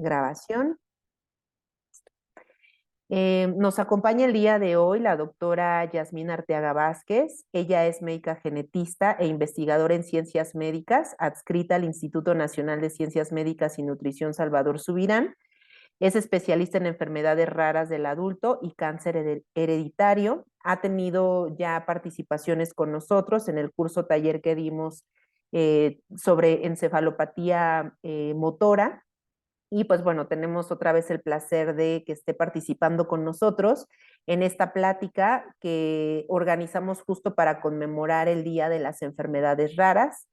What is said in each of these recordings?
Grabación. Nos acompaña el día de hoy la doctora Yasmín Arteaga Vázquez. Ella es médica genetista e investigadora en ciencias médicas, adscrita al Instituto Nacional de Ciencias Médicas y Nutrición Salvador Subirán. Es especialista en enfermedades raras del adulto y cáncer hereditario. Ha tenido ya participaciones con nosotros en el curso taller que dimos sobre encefalopatía motora. Y pues bueno, tenemos otra vez el placer de que esté participando con nosotros en esta plática que organizamos justo para conmemorar el Día de las Enfermedades Raras,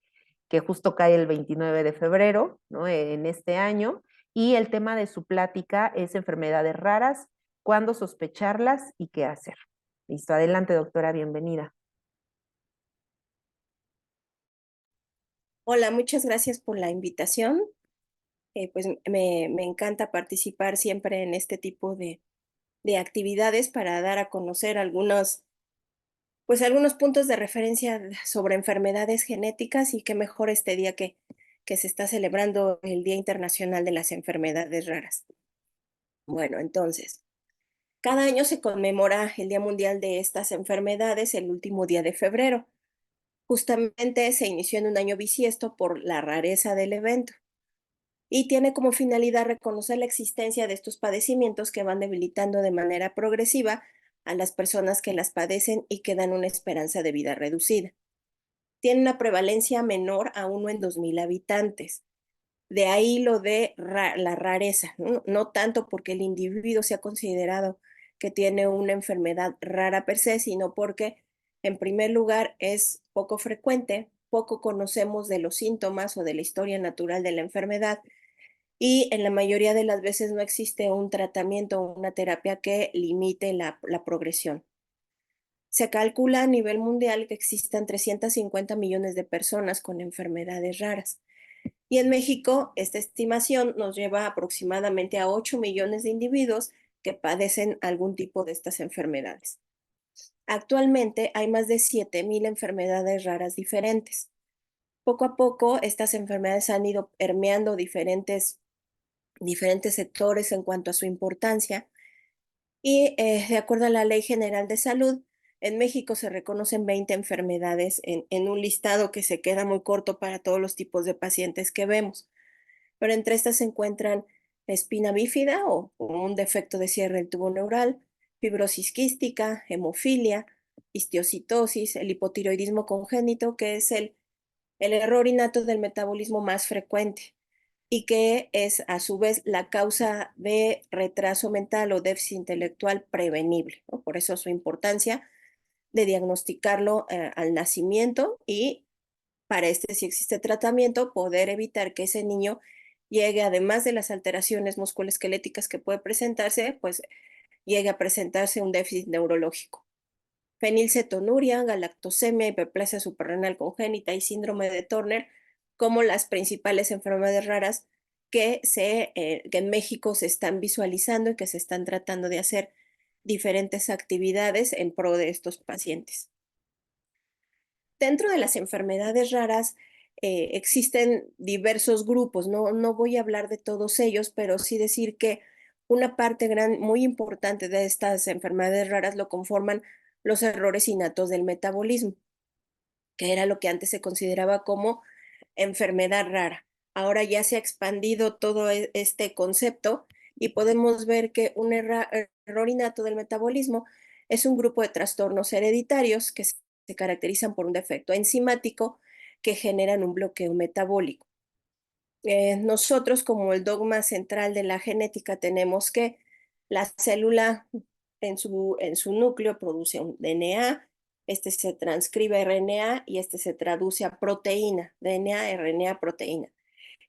que justo cae el 29 de febrero, ¿no? En este año. Y el tema de su plática es enfermedades raras, cuándo sospecharlas y qué hacer. Listo, adelante doctora, bienvenida. Hola, muchas gracias por la invitación. Pues me encanta participar siempre en este tipo de actividades para dar a conocer algunos puntos de referencia sobre enfermedades genéticas y qué mejor este día que se está celebrando el Día Internacional de las Enfermedades Raras. Bueno, entonces, cada año se conmemora el Día Mundial de estas enfermedades el último día de febrero. Justamente se inició en un año bisiesto por la rareza del evento. Y tiene como finalidad reconocer la existencia de estos padecimientos que van debilitando de manera progresiva a las personas que las padecen y que dan una esperanza de vida reducida. Tiene una prevalencia menor a 1 en 2.000 habitantes. De ahí lo de la rareza, ¿no? No tanto porque el individuo sea considerado que tiene una enfermedad rara per se, sino porque, en primer lugar, es poco frecuente, poco conocemos de los síntomas o de la historia natural de la enfermedad y en la mayoría de las veces no existe un tratamiento o una terapia que limite la progresión. Se calcula a nivel mundial que existan 350 millones de personas con enfermedades raras. Y en México, esta estimación nos lleva aproximadamente a 8 millones de individuos que padecen algún tipo de estas enfermedades. Actualmente hay más de 7,000 enfermedades raras diferentes. Poco a poco, estas enfermedades han ido permeando diferentes sectores en cuanto a su importancia. Y de acuerdo a la Ley General de Salud, en México se reconocen 20 enfermedades en un listado que se queda muy corto para todos los tipos de pacientes que vemos. Pero entre estas se encuentran espina bífida o un defecto de cierre del tubo neural, fibrosis quística, hemofilia, histiocitosis, el hipotiroidismo congénito, que es el error innato del metabolismo más frecuente y que es a su vez la causa de retraso mental o déficit intelectual prevenible, ¿no? Por eso su importancia de diagnosticarlo al nacimiento y para este, si existe tratamiento, poder evitar que ese niño llegue, además de las alteraciones musculoesqueléticas que puede presentarse, pues llegue a presentarse un déficit neurológico. Fenilcetonuria, galactosemia, hiperplasia suprarrenal congénita y síndrome de Turner como las principales enfermedades raras que en México se están visualizando y que se están tratando de hacer diferentes actividades en pro de estos pacientes. Dentro de las enfermedades raras existen diversos grupos, no voy a hablar de todos ellos, pero sí decir que una parte muy importante de estas enfermedades raras lo conforman los errores innatos del metabolismo, que era lo que antes se consideraba como enfermedad rara. Ahora ya se ha expandido todo este concepto y podemos ver que un error innato del metabolismo es un grupo de trastornos hereditarios que se caracterizan por un defecto enzimático que generan un bloqueo metabólico. Nosotros, como el dogma central de la genética, tenemos que la célula en su núcleo produce un DNA, este se transcribe a RNA y este se traduce a proteína, DNA, RNA, proteína,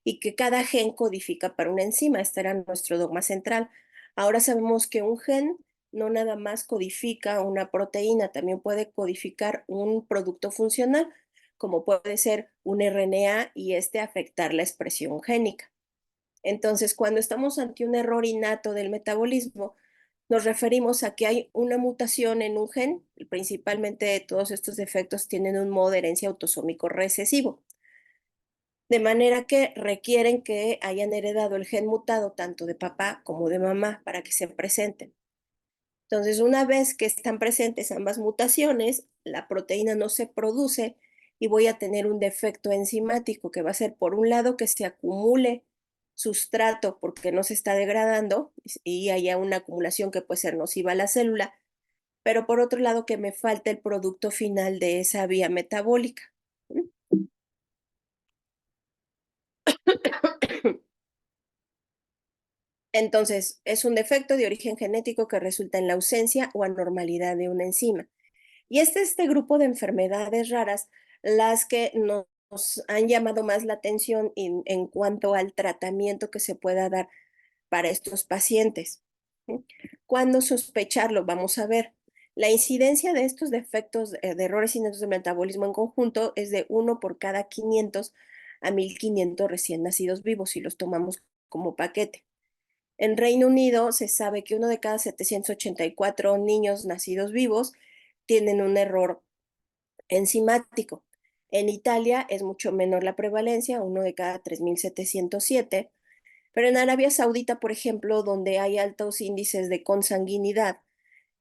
y que cada gen codifica para una enzima. Este era nuestro dogma central. Ahora sabemos que un gen no nada más codifica una proteína, también puede codificar un producto funcional, como puede ser un RNA y este afectar la expresión génica. Entonces, cuando estamos ante un error innato del metabolismo, nos referimos a que hay una mutación en un gen, principalmente todos estos defectos tienen un modo de herencia autosómico recesivo. de manera que requieren que hayan heredado el gen mutado tanto de papá como de mamá para que se presenten. Entonces, una vez que están presentes ambas mutaciones, la proteína no se produce y voy a tener un defecto enzimático que va a ser, por un lado, que se acumule sustrato porque no se está degradando y haya una acumulación que puede ser nociva a la célula, pero por otro lado, que me falte el producto final de esa vía metabólica. Entonces, es un defecto de origen genético que resulta en la ausencia o anormalidad de una enzima. Y este grupo de enfermedades raras las que nos han llamado más la atención en cuanto al tratamiento que se pueda dar para estos pacientes. ¿Sí? ¿Cuándo sospecharlo? Vamos a ver. La incidencia de estos defectos de errores innatos de metabolismo en conjunto es de 1 por cada 500 a 1500 recién nacidos vivos si los tomamos como paquete. En Reino Unido se sabe que uno de cada 784 niños nacidos vivos tienen un error enzimático. En Italia es mucho menor la prevalencia, uno de cada 3707, pero en Arabia Saudita, por ejemplo, donde hay altos índices de consanguinidad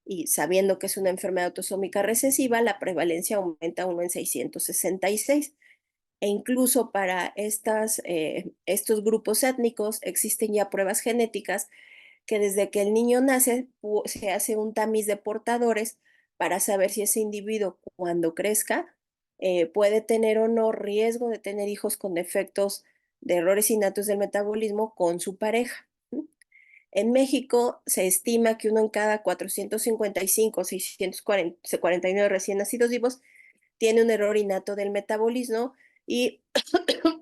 y sabiendo que es una enfermedad autosómica recesiva, la prevalencia aumenta a uno en 666. E incluso para estos grupos étnicos existen ya pruebas genéticas que desde que el niño nace se hace un tamiz de portadores para saber si ese individuo cuando crezca puede tener o no riesgo de tener hijos con defectos de errores innatos del metabolismo con su pareja. En México se estima que uno en cada 455 o 649 recién nacidos vivos tiene un error innato del metabolismo y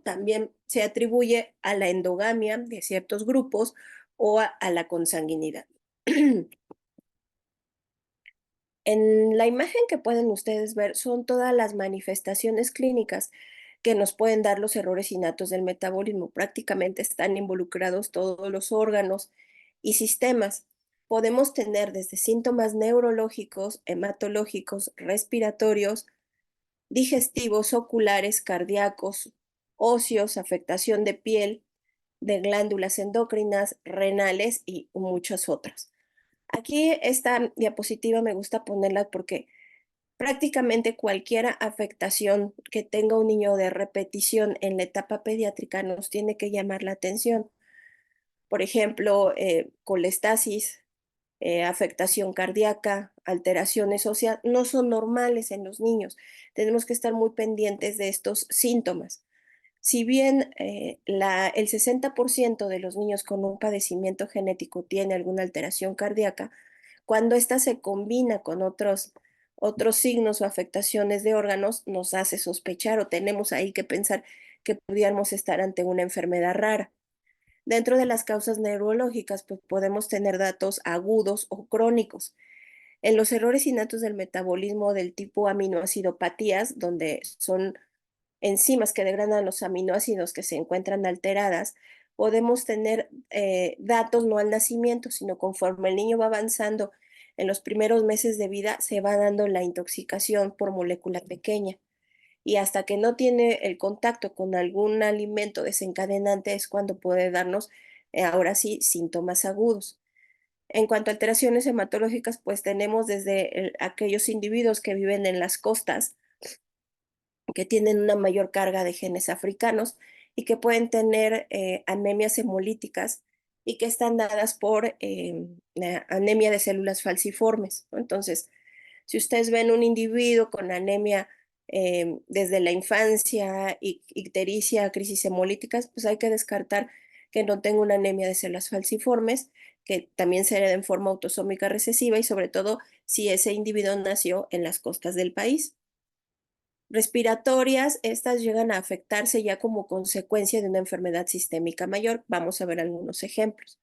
también se atribuye a la endogamia de ciertos grupos o a la consanguinidad. En la imagen que pueden ustedes ver son todas las manifestaciones clínicas que nos pueden dar los errores innatos del metabolismo. Prácticamente están involucrados todos los órganos y sistemas. Podemos tener desde síntomas neurológicos, hematológicos, respiratorios, digestivos, oculares, cardíacos, óseos, afectación de piel, de glándulas endocrinas, renales y muchas otras. Aquí esta diapositiva me gusta ponerla porque prácticamente cualquier afectación que tenga un niño de repetición en la etapa pediátrica nos tiene que llamar la atención. Por ejemplo, colestasis, afectación cardíaca, alteraciones óseas, no son normales en los niños. Tenemos que estar muy pendientes de estos síntomas. Si bien el 60% de los niños con un padecimiento genético tiene alguna alteración cardíaca, cuando ésta se combina con otros signos o afectaciones de órganos, nos hace sospechar o tenemos ahí que pensar que pudiéramos estar ante una enfermedad rara. Dentro de las causas neurológicas, pues podemos tener datos agudos o crónicos. En los errores innatos del metabolismo del tipo aminoacidopatías, donde son enzimas que degradan los aminoácidos que se encuentran alteradas, podemos tener datos no al nacimiento, sino conforme el niño va avanzando en los primeros meses de vida, se va dando la intoxicación por molécula pequeña. Y hasta que no tiene el contacto con algún alimento desencadenante es cuando puede darnos, ahora sí, síntomas agudos. En cuanto a alteraciones hematológicas, pues tenemos desde aquellos individuos que viven en las costas, que tienen una mayor carga de genes africanos y que pueden tener anemias hemolíticas y que están dadas por anemia de células falciformes, ¿no? Entonces, si ustedes ven un individuo con anemia desde la infancia, ictericia, crisis hemolíticas, pues hay que descartar que no tenga una anemia de células falciformes, que también se hereda en forma autosómica recesiva y sobre todo si ese individuo nació en las costas del país. Respiratorias, estas llegan a afectarse ya como consecuencia de una enfermedad sistémica mayor. Vamos a ver algunos ejemplos.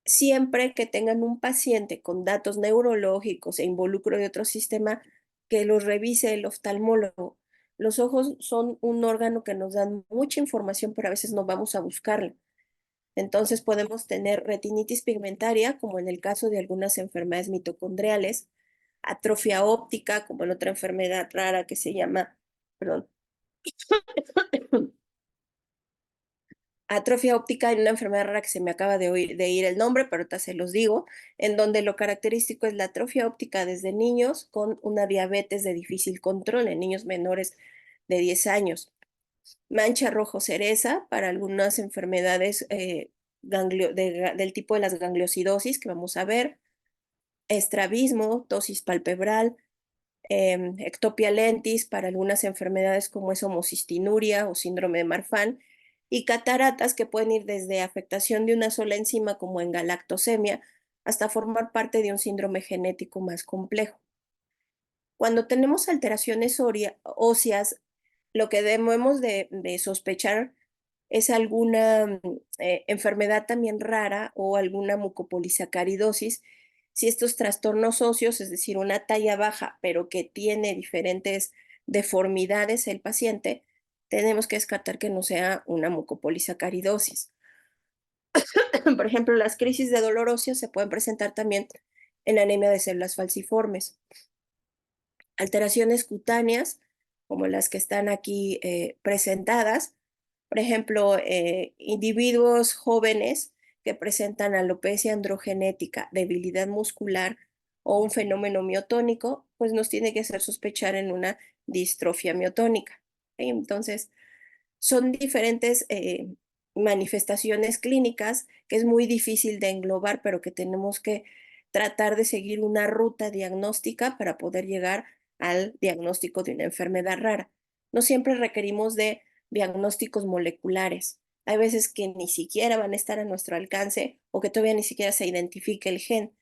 Siempre que tengan un paciente con datos neurológicos e involucro de otro sistema, que los revise el oftalmólogo. Los ojos son un órgano que nos dan mucha información, pero a veces no vamos a buscarla. Entonces podemos tener retinitis pigmentaria, como en el caso de algunas enfermedades mitocondriales, atrofia óptica, como en otra enfermedad rara que se llama, perdón, atrofia óptica en una enfermedad rara que se me acaba de ir el nombre, pero ahorita se los digo, en donde lo característico es la atrofia óptica desde niños con una diabetes de difícil control en niños menores de 10 años. Mancha rojo cereza para algunas enfermedades del tipo de las gangliosidosis que vamos a ver, estrabismo, tosis palpebral, ectopia lentis para algunas enfermedades como es homocistinuria o síndrome de Marfan, y cataratas que pueden ir desde afectación de una sola enzima como en galactosemia hasta formar parte de un síndrome genético más complejo. Cuando tenemos alteraciones óseas, lo que debemos de sospechar es alguna enfermedad también rara o alguna mucopolisacaridosis. Si estos trastornos óseos, es decir, una talla baja, pero que tiene diferentes deformidades el paciente, tenemos que descartar que no sea una mucopolisacaridosis. Por ejemplo, las crisis de dolor óseo se pueden presentar también en anemia de células falciformes. Alteraciones cutáneas, como las que están aquí presentadas, por ejemplo, individuos jóvenes que presentan alopecia androgenética, debilidad muscular o un fenómeno miotónico, pues nos tiene que hacer sospechar en una distrofia miotónica. ¿Ok? Entonces, son diferentes manifestaciones clínicas que es muy difícil de englobar, pero que tenemos que tratar de seguir una ruta diagnóstica para poder llegar al diagnóstico de una enfermedad rara. No siempre requerimos de diagnósticos moleculares. Hay veces que ni siquiera van a estar a nuestro alcance o que todavía ni siquiera se identifique el gen,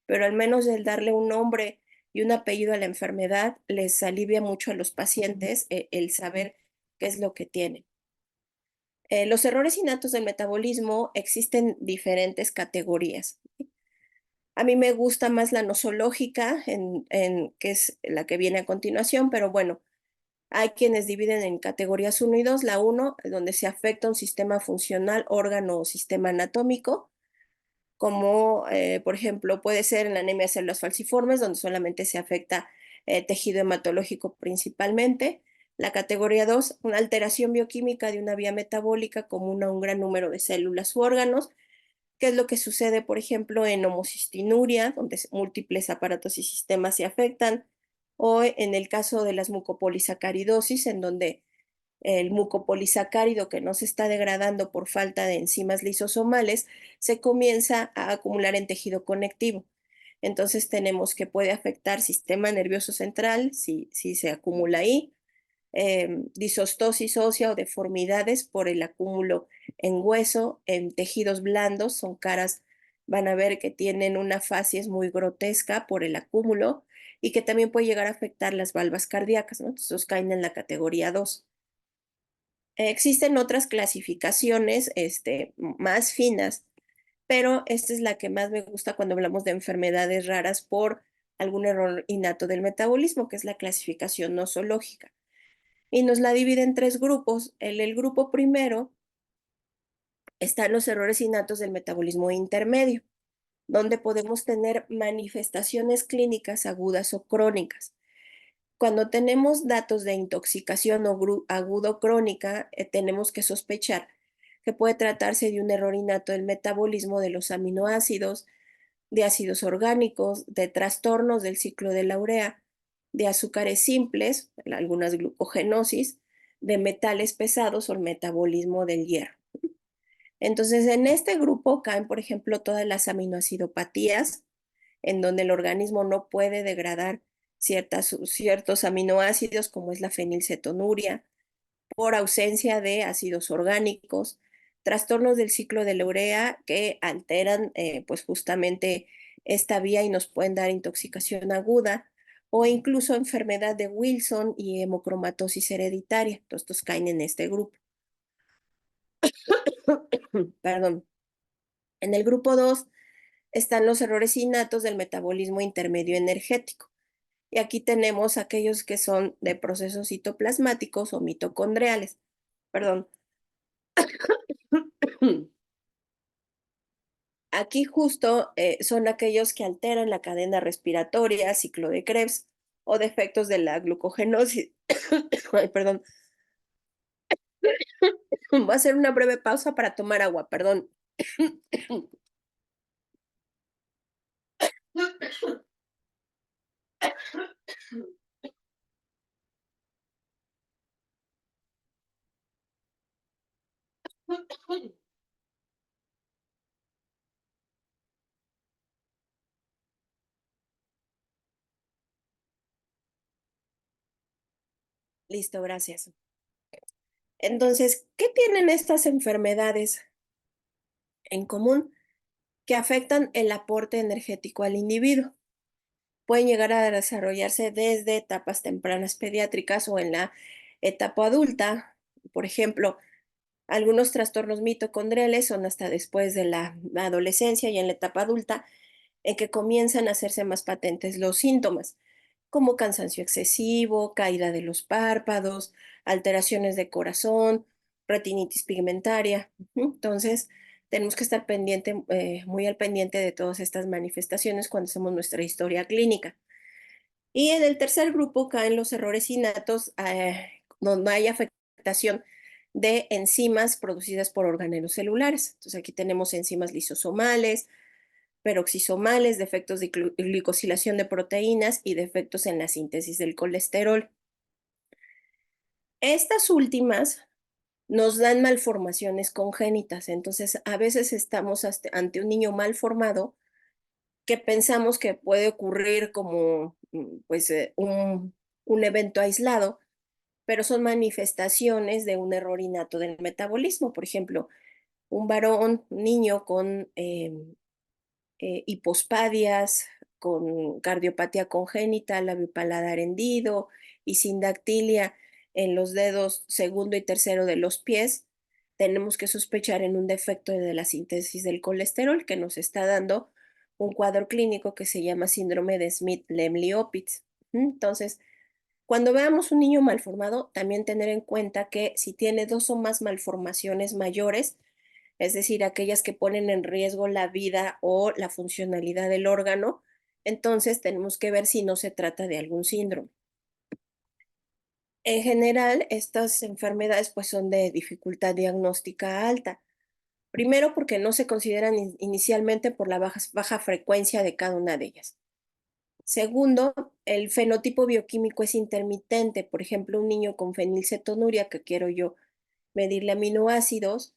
pero al menos el darle un nombre y un apellido a la enfermedad les alivia mucho a los pacientes el saber qué es lo que tienen. Los errores innatos del metabolismo existen diferentes categorías. A mí me gusta más la nosológica, que es la que viene a continuación, pero bueno, hay quienes dividen en categorías 1 y 2. La 1, donde se afecta un sistema funcional, órgano o sistema anatómico, como por ejemplo puede ser en la anemia de células falciformes, donde solamente se afecta tejido hematológico principalmente. La categoría 2, una alteración bioquímica de una vía metabólica común a un gran número de células u órganos, que es lo que sucede, por ejemplo, en homocistinuria, donde múltiples aparatos y sistemas se afectan, o en el caso de las mucopolisacaridosis, en donde el mucopolisacárido que no se está degradando por falta de enzimas lisosomales se comienza a acumular en tejido conectivo. Entonces tenemos que puede afectar sistema nervioso central si se acumula ahí, disostosis ósea o deformidades por el acúmulo en hueso, en tejidos blandos, son caras, van a ver que tienen una facies muy grotesca por el acúmulo y que también puede llegar a afectar las valvas cardíacas, ¿no? Entonces caen en la categoría 2. Existen otras clasificaciones más finas, pero esta es la que más me gusta cuando hablamos de enfermedades raras por algún error innato del metabolismo, que es la clasificación nosológica. Y nos la divide en tres grupos. En el grupo primero están los errores innatos del metabolismo intermedio, donde podemos tener manifestaciones clínicas agudas o crónicas. Cuando tenemos datos de intoxicación agudo crónica, tenemos que sospechar que puede tratarse de un error innato del metabolismo de los aminoácidos, de ácidos orgánicos, de trastornos del ciclo de la urea, de azúcares simples, algunas glucogenosis, de metales pesados o el metabolismo del hierro. Entonces, en este grupo caen, por ejemplo, todas las aminoacidopatías, en donde el organismo no puede degradar ciertos aminoácidos, como es la fenilcetonuria, por ausencia de ácidos orgánicos, trastornos del ciclo de la urea que alteran pues justamente esta vía y nos pueden dar intoxicación aguda o incluso enfermedad de Wilson y hemocromatosis hereditaria. Todos estos caen en este grupo. Perdón. En el grupo 2 están los errores innatos del metabolismo intermedio energético. Y aquí tenemos aquellos que son de procesos citoplasmáticos o mitocondriales. Perdón. Aquí justo son aquellos que alteran la cadena respiratoria, ciclo de Krebs o defectos de la glucogenosis. Ay, perdón. Voy a hacer una breve pausa para tomar agua, perdón. Listo, gracias. Entonces, ¿qué tienen estas enfermedades en común que afectan el aporte energético al individuo? Pueden llegar a desarrollarse desde etapas tempranas pediátricas o en la etapa adulta. Por ejemplo, algunos trastornos mitocondriales son hasta después de la adolescencia y en la etapa adulta en que comienzan a hacerse más patentes los síntomas, como cansancio excesivo, caída de los párpados, alteraciones de corazón, retinitis pigmentaria. Entonces, tenemos que estar muy al pendiente de todas estas manifestaciones cuando hacemos nuestra historia clínica. Y en el tercer grupo caen los errores innatos, donde hay afectación de enzimas producidas por organelos celulares. Entonces aquí tenemos enzimas lisosomales, peroxisomales, defectos de glicosilación de proteínas y defectos en la síntesis del colesterol. Estas últimas nos dan malformaciones congénitas, entonces a veces estamos ante un niño mal formado que pensamos que puede ocurrir como pues un evento aislado, pero son manifestaciones de un error innato del metabolismo. Por ejemplo, un niño con hipospadias, con cardiopatía congénita, labio paladar hendido y sindactilia en los dedos segundo y tercero de los pies, tenemos que sospechar en un defecto de la síntesis del colesterol que nos está dando un cuadro clínico que se llama síndrome de Smith-Lemli-Opitz. Entonces, cuando veamos un niño malformado, también tener en cuenta que si tiene dos o más malformaciones mayores, es decir, aquellas que ponen en riesgo la vida o la funcionalidad del órgano, entonces tenemos que ver si no se trata de algún síndrome. En general, estas enfermedades pues son de dificultad diagnóstica alta. Primero porque no se consideran inicialmente por la baja frecuencia de cada una de ellas. Segundo, el fenotipo bioquímico es intermitente. Por ejemplo, un niño con fenilcetonuria, que quiero yo medirle aminoácidos,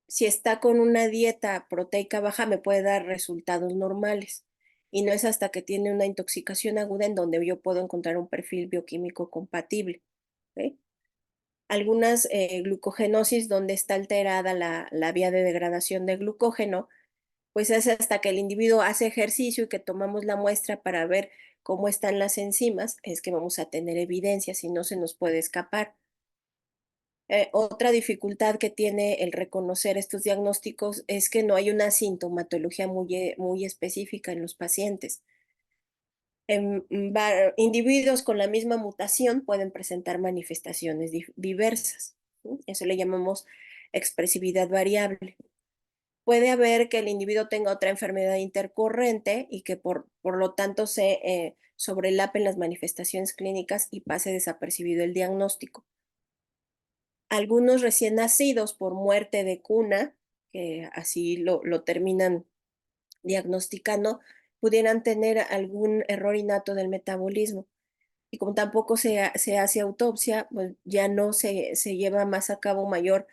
si está con una dieta proteica baja, me puede dar resultados normales. Y no es hasta que tiene una intoxicación aguda en donde yo puedo encontrar un perfil bioquímico compatible. ¿Ok? Algunas glucogenosis, donde está alterada la vía de degradación de glucógeno, pues es hasta que el individuo hace ejercicio y que tomamos la muestra para ver cómo están las enzimas, es que vamos a tener evidencia, si no se nos puede escapar. Otra dificultad que tiene el reconocer estos diagnósticos es que no hay una sintomatología muy específica en los pacientes. Individuos con la misma mutación pueden presentar manifestaciones diversas. ¿Sí? Eso le llamamos expresividad variable. Puede haber que el individuo tenga otra enfermedad intercorrente y que por lo tanto se sobrelapen las manifestaciones clínicas y pase desapercibido el diagnóstico. Algunos recién nacidos por muerte de cuna, que así lo terminan diagnosticando, pudieran tener algún error innato del metabolismo. Y como tampoco se hace autopsia, pues ya no se lleva más a cabo mayor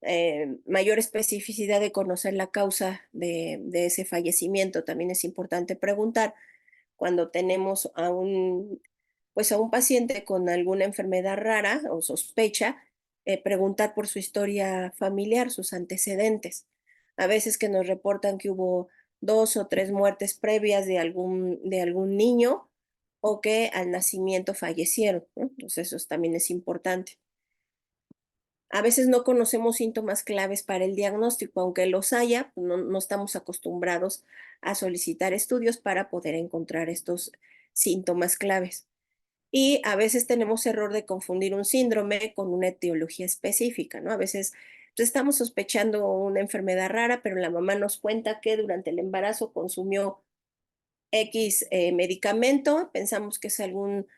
especificidad de conocer la causa de ese fallecimiento. También es importante preguntar cuando tenemos pues a un paciente con alguna enfermedad rara o sospecha, preguntar por su historia familiar, sus antecedentes. A veces que nos reportan que hubo 2 o 3 muertes previas de algún niño o que al nacimiento fallecieron, ¿no? Entonces eso también es importante. A veces no conocemos síntomas claves para el diagnóstico, aunque los haya, no estamos acostumbrados a solicitar estudios para poder encontrar estos síntomas claves. Y a veces tenemos error de confundir un síndrome con una etiología específica, ¿no? A veces pues, estamos sospechando una enfermedad rara, pero la mamá nos cuenta que durante el embarazo consumió X medicamento, pensamos que es algún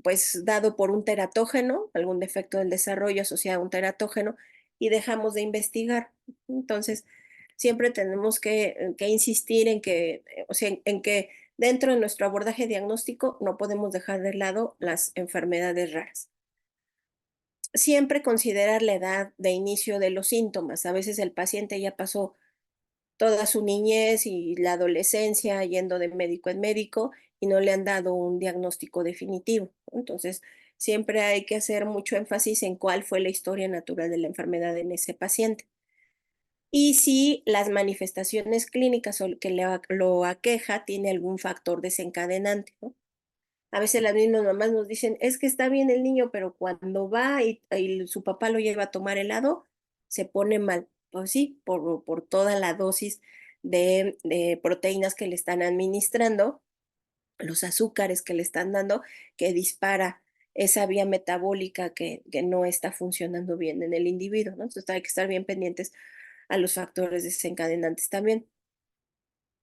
pues dado por un teratógeno, algún defecto del desarrollo asociado a un teratógeno, y dejamos de investigar. Entonces, siempre tenemos que insistir en que, o sea, en que dentro de nuestro abordaje diagnóstico no podemos dejar de lado las enfermedades raras. Siempre considerar la edad de inicio de los síntomas. A veces el paciente ya pasó toda su niñez y la adolescencia yendo de médico en médico y no le han dado un diagnóstico definitivo. Entonces, siempre hay que hacer mucho énfasis en cuál fue la historia natural de la enfermedad en ese paciente. Y si las manifestaciones clínicas o que lo aqueja tiene algún factor desencadenante, ¿no? A veces las mismas mamás nos dicen, es que está bien el niño, pero cuando va y su papá lo lleva a tomar helado, se pone mal. Pues sí, por toda la dosis de proteínas que le están administrando, los azúcares que le están dando, que dispara esa vía metabólica que no está funcionando bien en el individuo, ¿no? Entonces hay que estar bien pendientes a los factores desencadenantes también.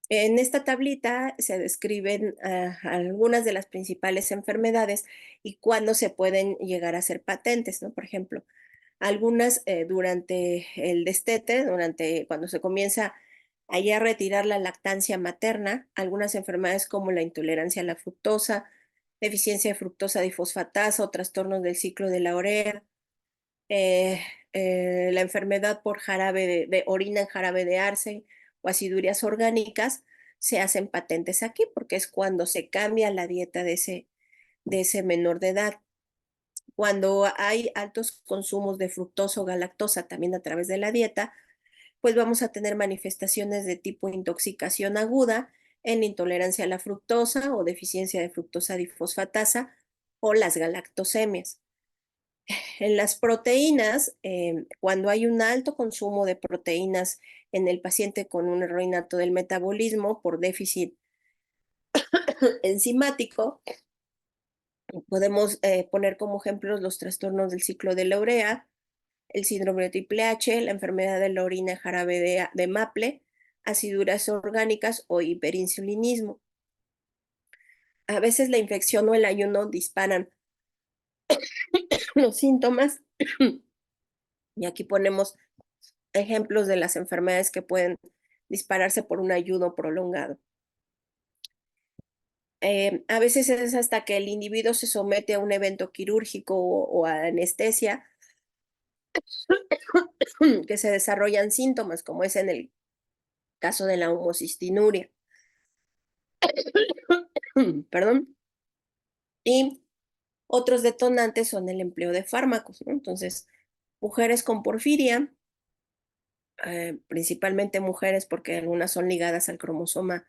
En esta tablita se describen algunas de las principales enfermedades y cuándo se pueden llegar a ser patentes, ¿no? Por ejemplo, algunas durante el destete, durante cuando se comienza ahí a retirar la lactancia materna, algunas enfermedades como la intolerancia a la fructosa, deficiencia de fructosa difosfatasa o trastornos del ciclo de la urea, eh, la enfermedad por jarabe de orina en jarabe de arce o acidurías orgánicas, se hacen patentes aquí porque es cuando se cambia la dieta de ese menor de edad. Cuando hay altos consumos de fructosa o galactosa también a través de la dieta, pues vamos a tener manifestaciones de tipo intoxicación aguda en intolerancia a la fructosa o deficiencia de fructosa difosfatasa o las galactosemias. En las proteínas, cuando hay un alto consumo de proteínas en el paciente con un error innato del metabolismo por déficit enzimático, podemos poner como ejemplos los trastornos del ciclo de la urea, el síndrome de triple H, la enfermedad de la orina jarabe de Maple, aciduras orgánicas o hiperinsulinismo. A veces la infección o el ayuno disparan los síntomas y aquí ponemos ejemplos de las enfermedades que pueden dispararse por un ayuno prolongado. A veces es hasta que el individuo se somete a un evento quirúrgico o a anestesia que se desarrollan síntomas, como es en el caso de la homocistinuria. Perdón. Y otros detonantes son el empleo de fármacos, ¿no? Entonces, mujeres con porfiria, principalmente mujeres porque algunas son ligadas al cromosoma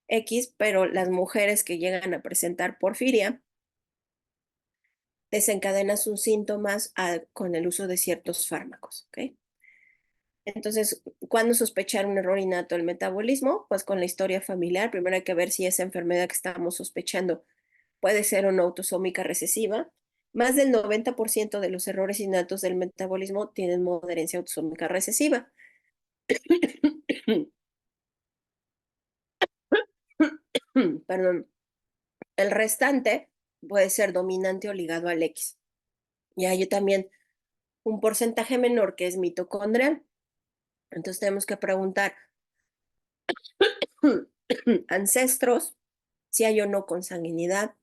X, pero las mujeres que llegan a presentar porfiria desencadenan sus síntomas con el uso de ciertos fármacos, ¿ok? Entonces, ¿cuándo sospechar un error innato del metabolismo? Pues con la historia familiar. Primero hay que ver si esa enfermedad que estamos sospechando puede ser una autosómica recesiva. Más del 90% de los errores innatos del metabolismo tienen modo de herencia autosómica recesiva. Perdón. El restante puede ser dominante o ligado al X. Y hay también un porcentaje menor que es mitocondrial. Entonces tenemos que preguntar ancestros, si hay o no consanguinidad,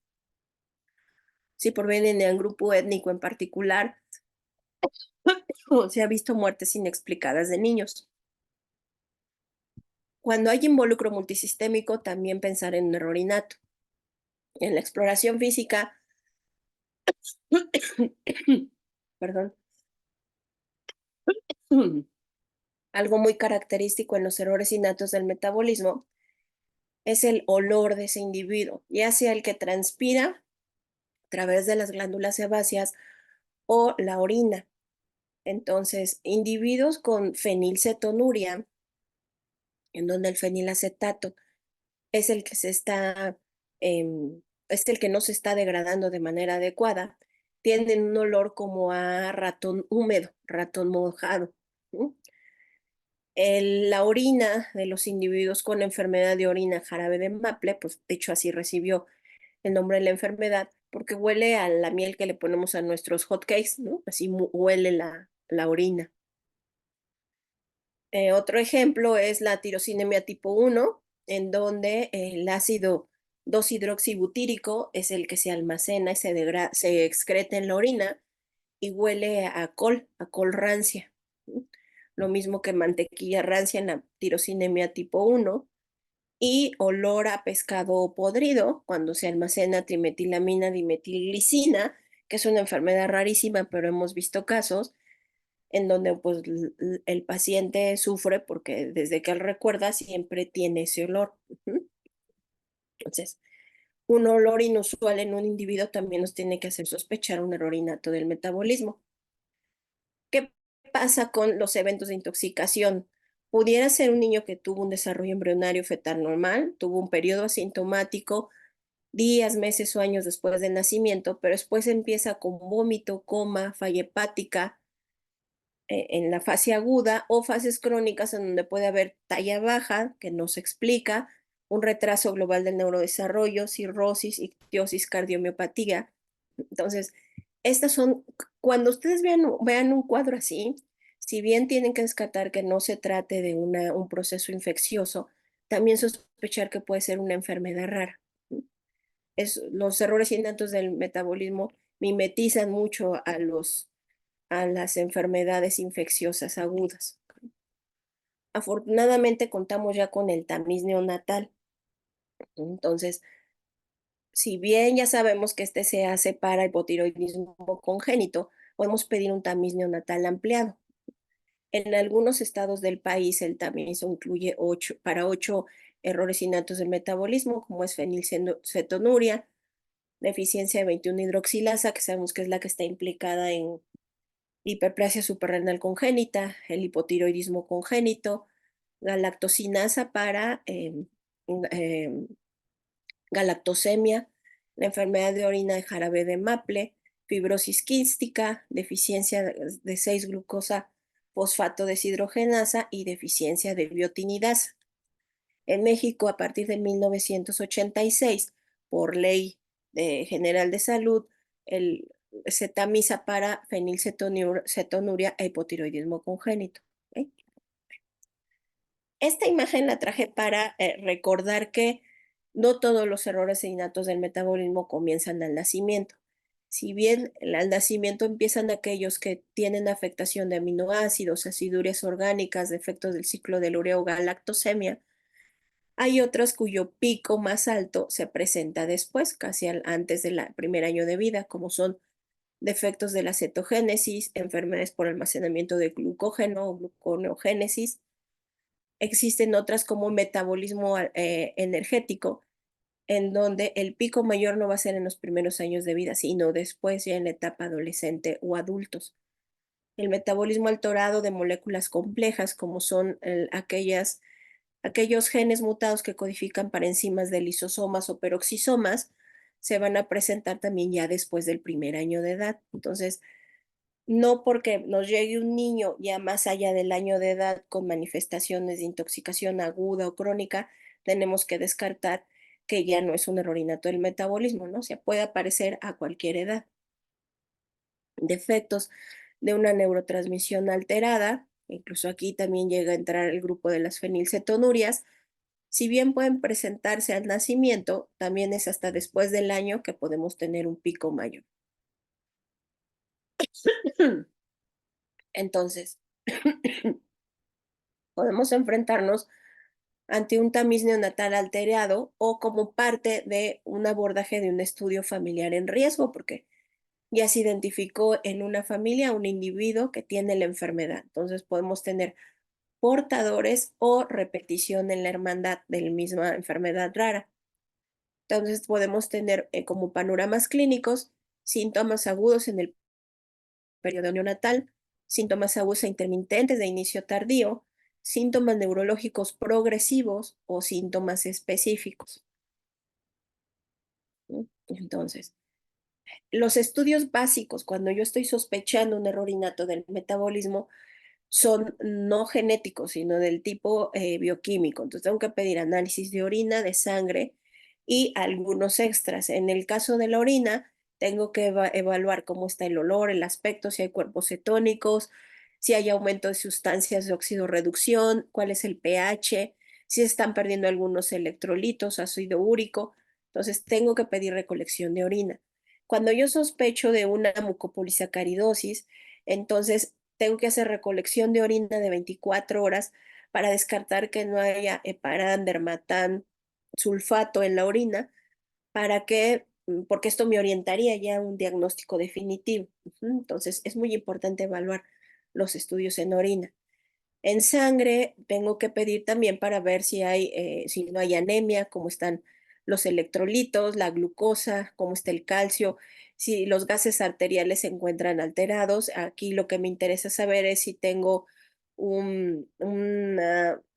si provienen de un grupo étnico en particular, o si ha visto muertes inexplicadas de niños. Cuando hay involucro multisistémico, también pensar en un error innato. En la exploración física, perdón, algo muy característico en los errores innatos del metabolismo es el olor de ese individuo, ya sea el que transpira a través de las glándulas sebáceas o la orina. Entonces, individuos con fenilcetonuria, en donde el fenilacetato es el que es el que no se está degradando de manera adecuada, tienen un olor como a ratón húmedo, ratón mojado. ¿Sí? La orina de los individuos con enfermedad de orina jarabe de Maple, pues de hecho así recibió el nombre de la enfermedad, porque huele a la miel que le ponemos a nuestros hot cakes, ¿no? Así huele la orina. Otro ejemplo es la tirosinemia tipo 1, en donde el ácido 2-hidroxibutírico es el que se almacena y se excreta en la orina y huele a col rancia. Lo mismo que mantequilla rancia en la tirosinemia tipo 1 y olor a pescado podrido cuando se almacena trimetilamina dimetilglicina, que es una enfermedad rarísima, pero hemos visto casos en donde pues el paciente sufre porque desde que él recuerda siempre tiene ese olor. Entonces, un olor inusual en un individuo también nos tiene que hacer sospechar un error innato del metabolismo. ¿Qué pasa con los eventos de intoxicación? Pudiera ser un niño que tuvo un desarrollo embrionario fetal normal, tuvo un periodo asintomático, días, meses o años después del nacimiento, pero después empieza con vómito, coma, falla hepática, en la fase aguda o fases crónicas en donde puede haber talla baja, que no se explica, un retraso global del neurodesarrollo, cirrosis, ictiosis, cardiomiopatía. Entonces, estas son, cuando ustedes vean un cuadro así, si bien tienen que descartar que no se trate de un proceso infeccioso, también sospechar que puede ser una enfermedad rara. Los errores innatos del metabolismo mimetizan mucho a las enfermedades infecciosas agudas. Afortunadamente contamos ya con el tamiz neonatal. Entonces, si bien ya sabemos que este se hace para hipotiroidismo congénito, podemos pedir un tamiz neonatal ampliado. En algunos estados del país el tamiz incluye para 8 errores innatos del metabolismo, como es fenilcetonuria, deficiencia de 21-hidroxilasa, que sabemos que es la que está implicada en hiperplasia suprarrenal congénita, el hipotiroidismo congénito, galactosinasa para galactosemia, la enfermedad de orina de jarabe de Maple, fibrosis quística, deficiencia de 6-glucosa fosfato deshidrogenasa y deficiencia de biotinidasa. En México, a partir de 1986, por ley general de salud, se tamiza para fenilcetonuria e hipotiroidismo congénito. ¿Okay? Esta imagen la traje para recordar que no todos los errores innatos del metabolismo comienzan al nacimiento. Si bien al nacimiento empiezan aquellos que tienen afectación de aminoácidos, aciduриas orgánicas, defectos del ciclo del ureo, galactosemia, hay otros cuyo pico más alto se presenta después, casi antes del primer año de vida, como son defectos de la cetogénesis, enfermedades por almacenamiento de glucógeno o gluconeogénesis. Existen otras como metabolismo energético, en donde el pico mayor no va a ser en los primeros años de vida, sino después ya en la etapa adolescente o adultos. El metabolismo alterado de moléculas complejas, como son aquellos genes mutados que codifican para enzimas de lisosomas o peroxisomas, se van a presentar también ya después del primer año de edad. Entonces, no porque nos llegue un niño ya más allá del año de edad con manifestaciones de intoxicación aguda o crónica, tenemos que descartar que ya no es un error innato del metabolismo, ¿no? O sea, puede aparecer a cualquier edad. Defectos de una neurotransmisión alterada, incluso aquí también llega a entrar el grupo de las fenilcetonurias. Si bien pueden presentarse al nacimiento, también es hasta después del año que podemos tener un pico mayor. Entonces, podemos enfrentarnos ante un tamiz neonatal alterado o como parte de un abordaje de un estudio familiar en riesgo, porque ya se identificó en una familia un individuo que tiene la enfermedad. Entonces podemos tener portadores o repetición en la hermandad de la misma enfermedad rara. Entonces podemos tener como panoramas clínicos síntomas agudos en el periodo neonatal, síntomas agudos e intermitentes de inicio tardío, síntomas neurológicos progresivos o síntomas específicos. Entonces, los estudios básicos, cuando yo estoy sospechando un error innato del metabolismo, son no genéticos, sino del tipo bioquímico. Entonces, tengo que pedir análisis de orina, de sangre y algunos extras. En el caso de la orina, Tengo que evaluar cómo está el olor, el aspecto, si hay cuerpos cetónicos, si hay aumento de sustancias de oxidorreducción, cuál es el pH, si se están perdiendo algunos electrolitos, ácido úrico. Entonces, tengo que pedir recolección de orina. Cuando yo sospecho de una mucopolisacaridosis, entonces tengo que hacer recolección de orina de 24 horas para descartar que no haya heparán, dermatán, sulfato en la orina, para que, porque esto me orientaría ya a un diagnóstico definitivo. Entonces, es muy importante evaluar los estudios en orina. En sangre tengo que pedir también para ver si no hay anemia, cómo están los electrolitos, la glucosa, cómo está el calcio, si los gases arteriales se encuentran alterados. Aquí lo que me interesa saber es si tengo un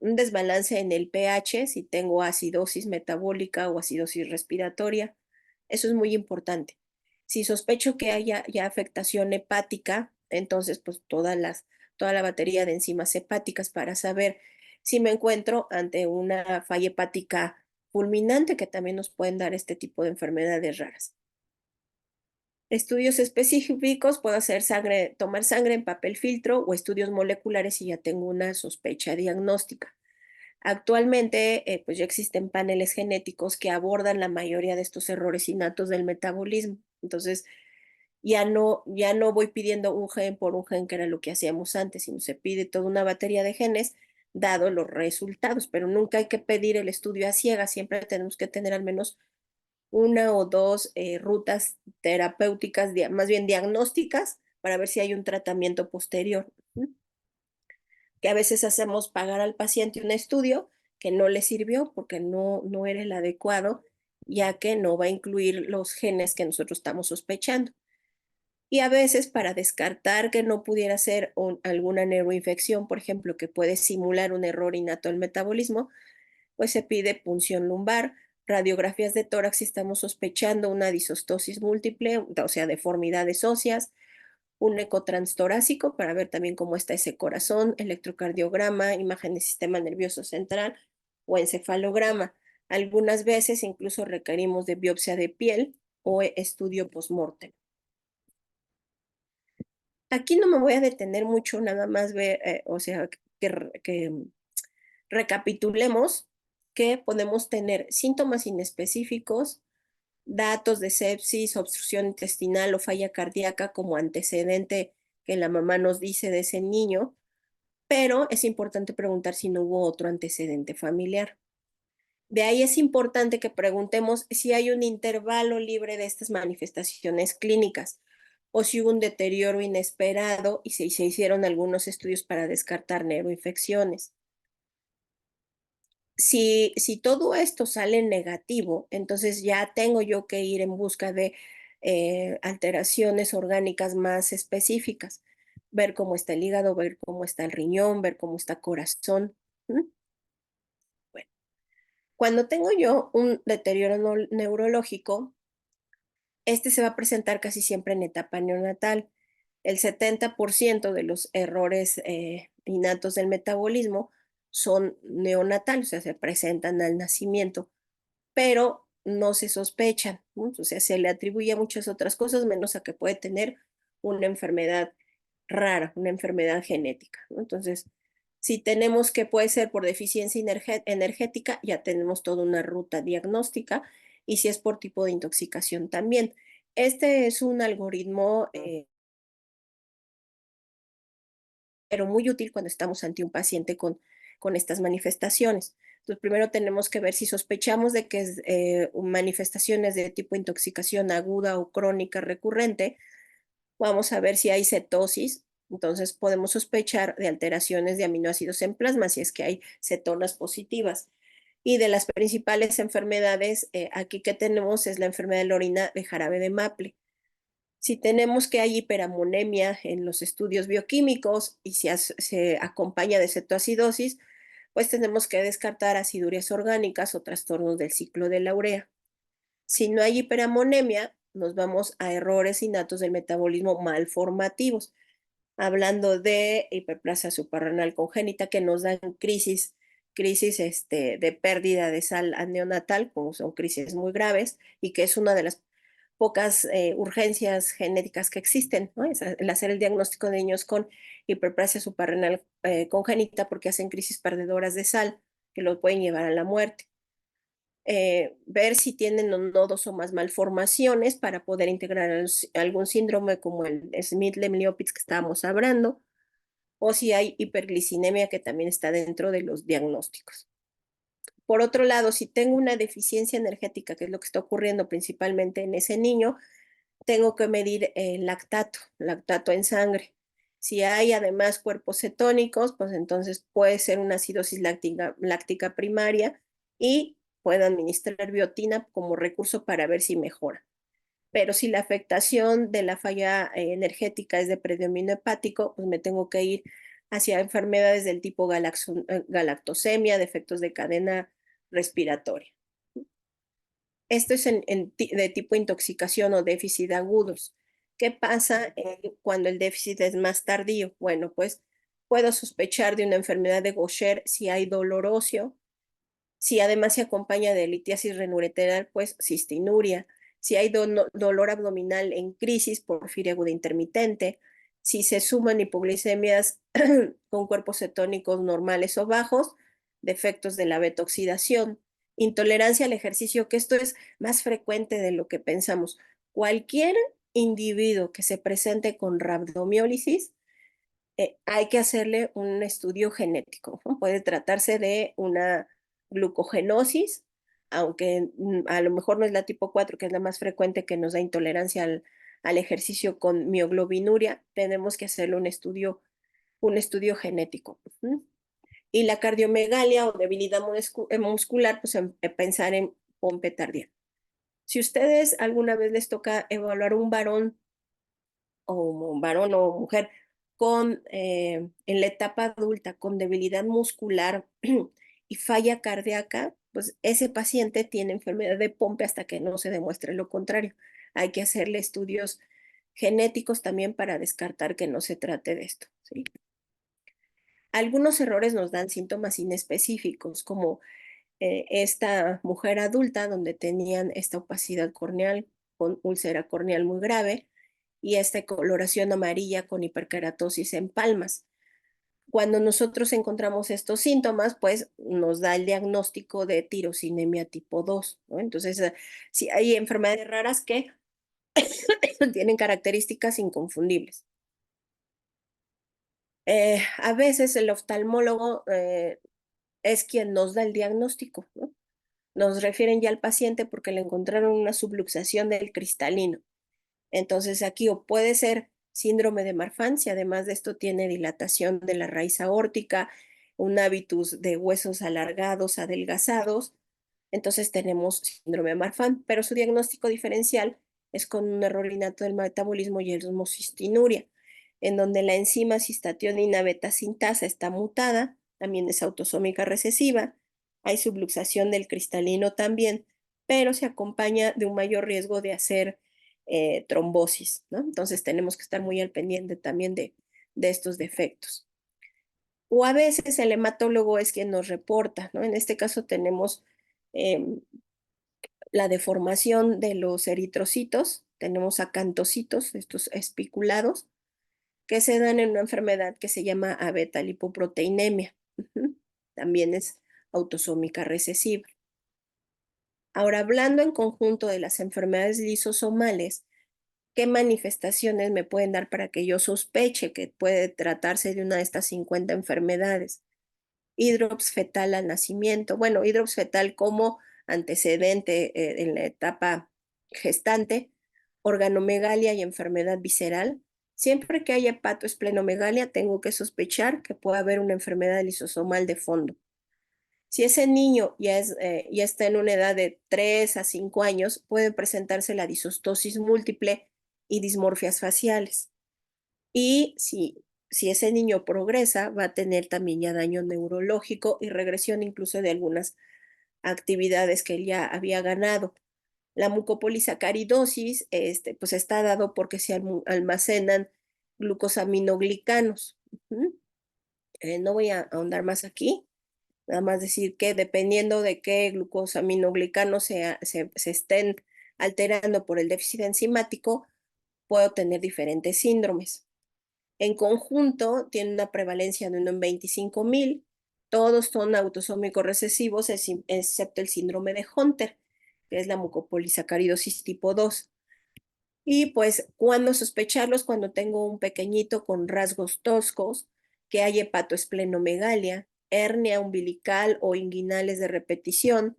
desbalance en el pH, si tengo acidosis metabólica o acidosis respiratoria. Eso es muy importante. Si sospecho que haya ya afectación hepática, entonces pues toda la batería de enzimas hepáticas para saber si me encuentro ante una falla hepática fulminante, que también nos pueden dar este tipo de enfermedades raras. Estudios específicos, puedo hacer sangre, tomar sangre en papel filtro o estudios moleculares si ya tengo una sospecha diagnóstica. Actualmente, pues ya existen paneles genéticos que abordan la mayoría de estos errores innatos del metabolismo. Entonces, ya no voy pidiendo un gen por un gen, que era lo que hacíamos antes, sino se pide toda una batería de genes dado los resultados, pero nunca hay que pedir el estudio a ciegas, siempre tenemos que tener al menos una o dos rutas terapéuticas, más bien diagnósticas, para ver si hay un tratamiento posterior. Que a veces hacemos pagar al paciente un estudio que no le sirvió porque no era el adecuado, ya que no va a incluir los genes que nosotros estamos sospechando. Y a veces, para descartar que no pudiera ser alguna neuroinfección, por ejemplo, que puede simular un error innato del metabolismo, pues se pide punción lumbar, radiografías de tórax si estamos sospechando una disostosis múltiple, o sea, deformidades óseas, un ecotranstorácico para ver también cómo está ese corazón, electrocardiograma, imagen del sistema nervioso central o encefalograma. Algunas veces incluso requerimos de biopsia de piel o estudio postmortem. Aquí no me voy a detener mucho, nada más ver, o sea, que recapitulemos que podemos tener síntomas inespecíficos, datos de sepsis, obstrucción intestinal o falla cardíaca como antecedente que la mamá nos dice de ese niño, pero es importante preguntar si no hubo otro antecedente familiar. De ahí es importante que preguntemos si hay un intervalo libre de estas manifestaciones clínicas o si hubo un deterioro inesperado y si se hicieron algunos estudios para descartar neuroinfecciones. Si todo esto sale negativo, entonces ya tengo yo que ir en busca de alteraciones orgánicas más específicas, ver cómo está el hígado, ver cómo está el riñón, ver cómo está el corazón. Bueno, cuando tengo yo un deterioro neurológico, este se va a presentar casi siempre en etapa neonatal. El 70% de los errores innatos del metabolismo son neonatales, o sea, se presentan al nacimiento, pero no se sospechan, ¿no? O sea, se le atribuye a muchas otras cosas, menos a que puede tener una enfermedad rara, una enfermedad genética, ¿no? Entonces, si tenemos que puede ser por deficiencia energética, ya tenemos toda una ruta diagnóstica, y si es por tipo de intoxicación también. Este es un algoritmo, pero muy útil cuando estamos ante un paciente con estas manifestaciones. Entonces, primero tenemos que ver si sospechamos de que es manifestaciones de tipo intoxicación aguda o crónica recurrente. Vamos a ver si hay cetosis. Entonces, podemos sospechar de alteraciones de aminoácidos en plasma, si es que hay cetonas positivas. Y de las principales enfermedades aquí que tenemos es la enfermedad de la orina de jarabe de Maple. Si tenemos que hay hiperamonemia en los estudios bioquímicos y si se acompaña de cetoacidosis, pues tenemos que descartar acidurias orgánicas o trastornos del ciclo de la urea. Si no hay hiperamonemia, nos vamos a errores innatos del metabolismo malformativos, hablando de hiperplasia suprarrenal congénita que nos dan crisis de pérdida de sal neonatal, como son crisis muy graves, y que es una de las pocas urgencias genéticas que existen, ¿no? Es el hacer el diagnóstico de niños con hiperplasia suprarrenal congénita porque hacen crisis perdedoras de sal que los pueden llevar a la muerte. Ver si tienen dos o más malformaciones para poder integrar algún síndrome como el Smith-Lemli-Opitz que estábamos hablando, o si hay hiperglicinemia que también está dentro de los diagnósticos. Por otro lado, si tengo una deficiencia energética, que es lo que está ocurriendo principalmente en ese niño, tengo que medir el lactato en sangre. Si hay además cuerpos cetónicos, pues entonces puede ser una acidosis láctica primaria y puedo administrar biotina como recurso para ver si mejora. Pero si la afectación de la falla energética es de predominio hepático, pues me tengo que ir hacia enfermedades del tipo galactosemia, defectos de cadena respiratoria. Esto es de tipo intoxicación o déficit agudos. ¿Qué pasa cuando el déficit es más tardío? Bueno, pues puedo sospechar de una enfermedad de Gaucher si hay dolor óseo, si además se acompaña de litiasis renureteral, pues cistinuria, si hay dolor abdominal en crisis, porfiria aguda intermitente, si se suman hipoglicemias con cuerpos cetónicos normales o bajos, defectos de la beta-oxidación, intolerancia al ejercicio, que esto es más frecuente de lo que pensamos. Cualquier individuo que se presente con rhabdomiólisis, hay que hacerle un estudio genético, ¿no? Puede tratarse de una glucogenosis, aunque a lo mejor no es la tipo 4, que es la más frecuente que nos da intolerancia al ejercicio con mioglobinuria, tenemos que hacerle un estudio genético. Y la cardiomegalia o debilidad muscular, pues pensar en pompe tardía. Si ustedes alguna vez les toca evaluar un varón o mujer en la etapa adulta con debilidad muscular y falla cardíaca, pues ese paciente tiene enfermedad de Pompe hasta que no se demuestre lo contrario. Hay que hacerle estudios genéticos también para descartar que no se trate de esto, ¿sí? Algunos errores nos dan síntomas inespecíficos, como esta mujer adulta donde tenían esta opacidad corneal con úlcera corneal muy grave y esta coloración amarilla con hiperkeratosis en palmas. Cuando nosotros encontramos estos síntomas, pues nos da el diagnóstico de tirosinemia tipo 2, ¿no? Entonces, sí hay enfermedades raras que tienen características inconfundibles. A veces el oftalmólogo es quien nos da el diagnóstico, ¿no? Nos refieren ya al paciente porque le encontraron una subluxación del cristalino. Entonces aquí o puede ser síndrome de Marfan, si además de esto tiene dilatación de la raíz aórtica, un hábitus de huesos alargados, adelgazados, entonces tenemos síndrome de Marfan, pero su diagnóstico diferencial es con un error innato del metabolismo y el homocistinuria, en donde la enzima cistationina beta sintasa está mutada, también es autosómica recesiva, hay subluxación del cristalino también, pero se acompaña de un mayor riesgo de hacer trombosis, ¿no? Entonces tenemos que estar muy al pendiente también de estos defectos. O a veces el hematólogo es quien nos reporta, ¿no? En este caso tenemos la deformación de los eritrocitos, tenemos acantocitos, estos espiculados, que se dan en una enfermedad que se llama abeta-lipoproteinemia. También es autosómica recesiva. Ahora, hablando en conjunto de las enfermedades lisosomales, ¿qué manifestaciones me pueden dar para que yo sospeche que puede tratarse de una de estas 50 enfermedades? Hidrops fetal al nacimiento. Bueno, hidrops fetal como antecedente en la etapa gestante, organomegalia y enfermedad visceral. Siempre que haya hepatoesplenomegalia, tengo que sospechar que puede haber una enfermedad lisosomal de fondo. Si ese niño ya está en una edad de 3 a 5 años, puede presentarse la disostosis múltiple y dismorfias faciales. Y si ese niño progresa, va a tener también ya daño neurológico y regresión incluso de algunas actividades que él ya había ganado. La mucopolisacaridosis, pues está dado porque se almacenan glucosaminoglicanos. No voy a ahondar más aquí, nada más decir que dependiendo de qué glucosaminoglicanos se estén alterando por el déficit enzimático, puedo tener diferentes síndromes. En conjunto, tiene una prevalencia de 1 en 25,000. Todos son autosómicos recesivos, excepto el síndrome de Hunter, que es la mucopolisacaridosis tipo 2. Y pues, ¿cuándo sospecharlos? Cuando tengo un pequeñito con rasgos toscos, que hay hepatoesplenomegalia, hernia umbilical o inguinales de repetición,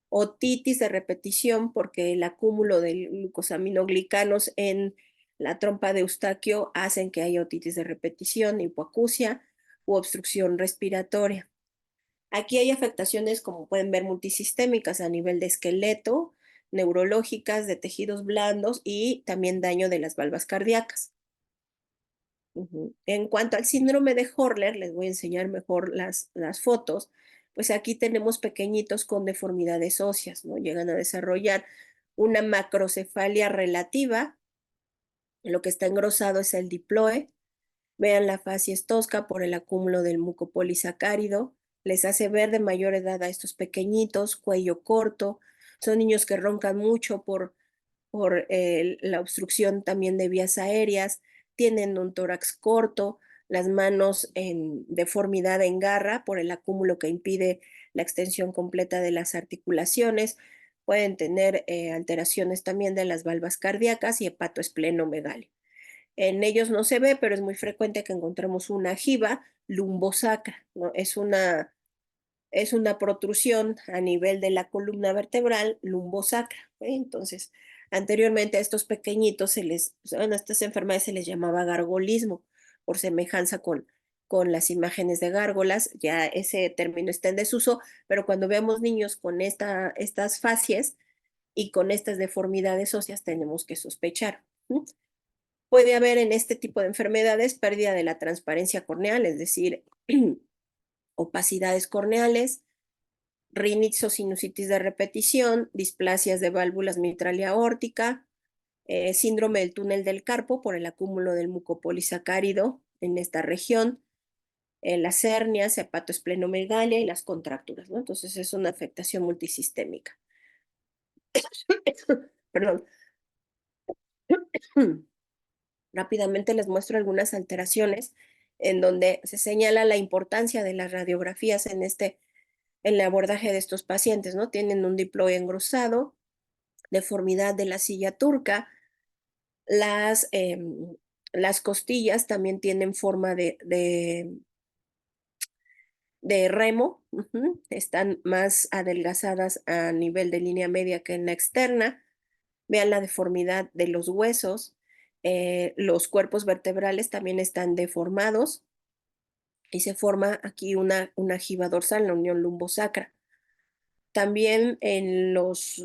otitis de repetición, porque el acúmulo de glucosaminoglicanos en la trompa de Eustaquio hacen que haya otitis de repetición, hipoacusia u obstrucción respiratoria. Aquí hay afectaciones, como pueden ver, multisistémicas a nivel de esqueleto, neurológicas, de tejidos blandos y también daño de las valvas cardíacas. En cuanto al síndrome de Horler, les voy a enseñar mejor las fotos, pues aquí tenemos pequeñitos con deformidades óseas, ¿no? Llegan a desarrollar una macrocefalia relativa, lo que está engrosado es el diploe. Vean la facies tosca por el acúmulo del mucopolisacárido, les hace ver de mayor edad a estos pequeñitos, cuello corto, son niños que roncan mucho por la obstrucción también de vías aéreas, tienen un tórax corto, las manos en deformidad en garra por el acúmulo que impide la extensión completa de las articulaciones, pueden tener alteraciones también de las valvas cardíacas y hepatoesplenomegalia. En ellos no se ve, pero es muy frecuente que encontremos una jiba lumbosacra, ¿no? Es una protrusión a nivel de la columna vertebral lumbosacra, ¿eh? Entonces, anteriormente a estos pequeñitos bueno, a estas enfermedades se les llamaba gargolismo, por semejanza con las imágenes de gárgolas. Ya ese término está en desuso, pero cuando veamos niños con estas facies y con estas deformidades óseas, tenemos que sospechar. Puede haber en este tipo de enfermedades pérdida de la transparencia corneal, es decir, opacidades corneales, rinitis o sinusitis de repetición, displasias de válvulas mitral y aórtica, síndrome del túnel del carpo por el acúmulo del mucopolisacárido en esta región, las hernias, hepatoesplenomegalia y las contracturas, ¿no? Entonces es una afectación multisistémica. Perdón. Rápidamente les muestro algunas alteraciones en donde se señala la importancia de las radiografías en el abordaje de estos pacientes, ¿no? Tienen un diploide engrosado, deformidad de la silla turca, las, eh, las costillas también tienen forma de remo, están más adelgazadas a nivel de línea media que en la externa. Vean la deformidad de los huesos, los cuerpos vertebrales también están deformados y se forma aquí una jiba dorsal, la unión lumbosacra. También en los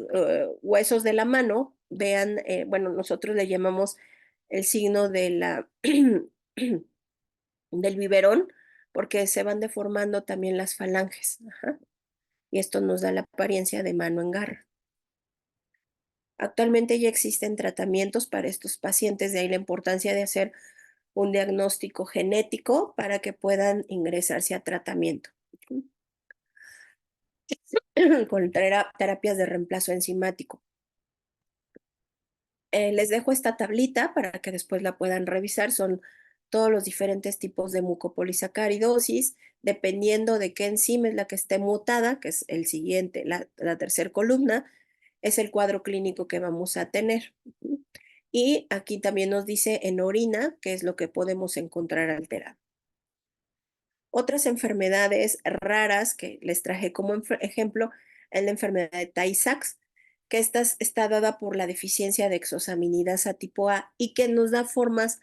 huesos de la mano, vean, bueno, nosotros le llamamos el signo del biberón, porque se van deformando también las falanges. Ajá. Y esto nos da la apariencia de mano en garra. Actualmente ya existen tratamientos para estos pacientes, de ahí la importancia de hacer un diagnóstico genético para que puedan ingresarse a tratamiento con terapias de reemplazo enzimático. Les dejo esta tablita para que después la puedan revisar. Son todos los diferentes tipos de mucopolisacaridosis, dependiendo de qué enzima es la que esté mutada, que es el siguiente, la tercera columna, es el cuadro clínico que vamos a tener. Y aquí también nos dice en orina qué es lo que podemos encontrar alterado. Otras enfermedades raras que les traje como ejemplo es la enfermedad de Tay-Sachs, que está dada por la deficiencia de exosaminidasa tipo A y que nos da formas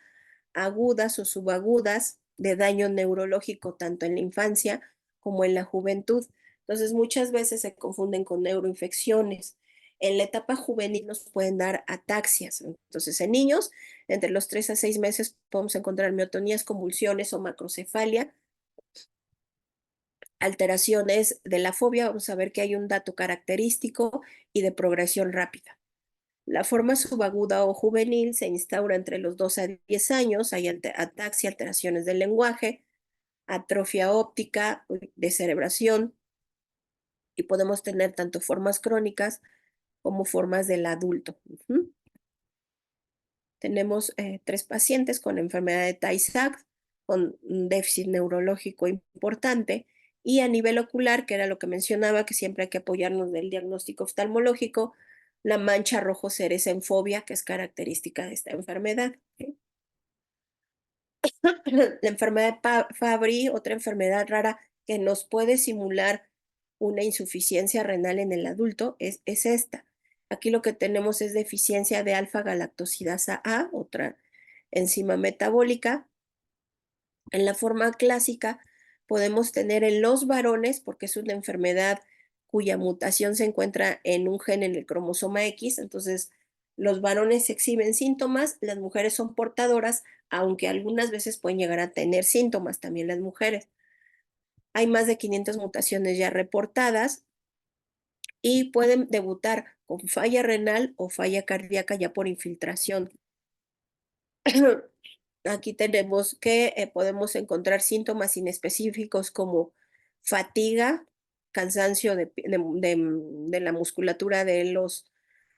agudas o subagudas de daño neurológico tanto en la infancia como en la juventud. Entonces, muchas veces se confunden con neuroinfecciones. En la etapa juvenil nos pueden dar ataxias. Entonces, en niños, entre los 3 a 6 meses podemos encontrar miotonías, convulsiones o macrocefalia. Alteraciones de la fobia, vamos a ver que hay un dato característico y de progresión rápida. La forma subaguda o juvenil se instaura entre los 2 a 10 años, hay ataxia, alteraciones del lenguaje, atrofia óptica, descerebración, y podemos tener tanto formas crónicas como formas del adulto. Tenemos 3 pacientes con enfermedad de Tay-Sachs, con un déficit neurológico importante, y a nivel ocular, que era lo que mencionaba, que siempre hay que apoyarnos del diagnóstico oftalmológico, la mancha rojo cereza en fobia, que es característica de esta enfermedad. ¿Sí? La enfermedad de Fabry, otra enfermedad rara que nos puede simular una insuficiencia renal en el adulto, es esta. Aquí lo que tenemos es deficiencia de alfa-galactosidasa A, otra enzima metabólica. En la forma clásica podemos tener en los varones, porque es una enfermedad cuya mutación se encuentra en un gen en el cromosoma X, entonces los varones exhiben síntomas, las mujeres son portadoras, aunque algunas veces pueden llegar a tener síntomas también las mujeres. Hay más de 500 mutaciones ya reportadas y pueden debutar con falla renal o falla cardíaca ya por infiltración. Aquí tenemos que podemos encontrar síntomas inespecíficos como fatiga, cansancio de la musculatura de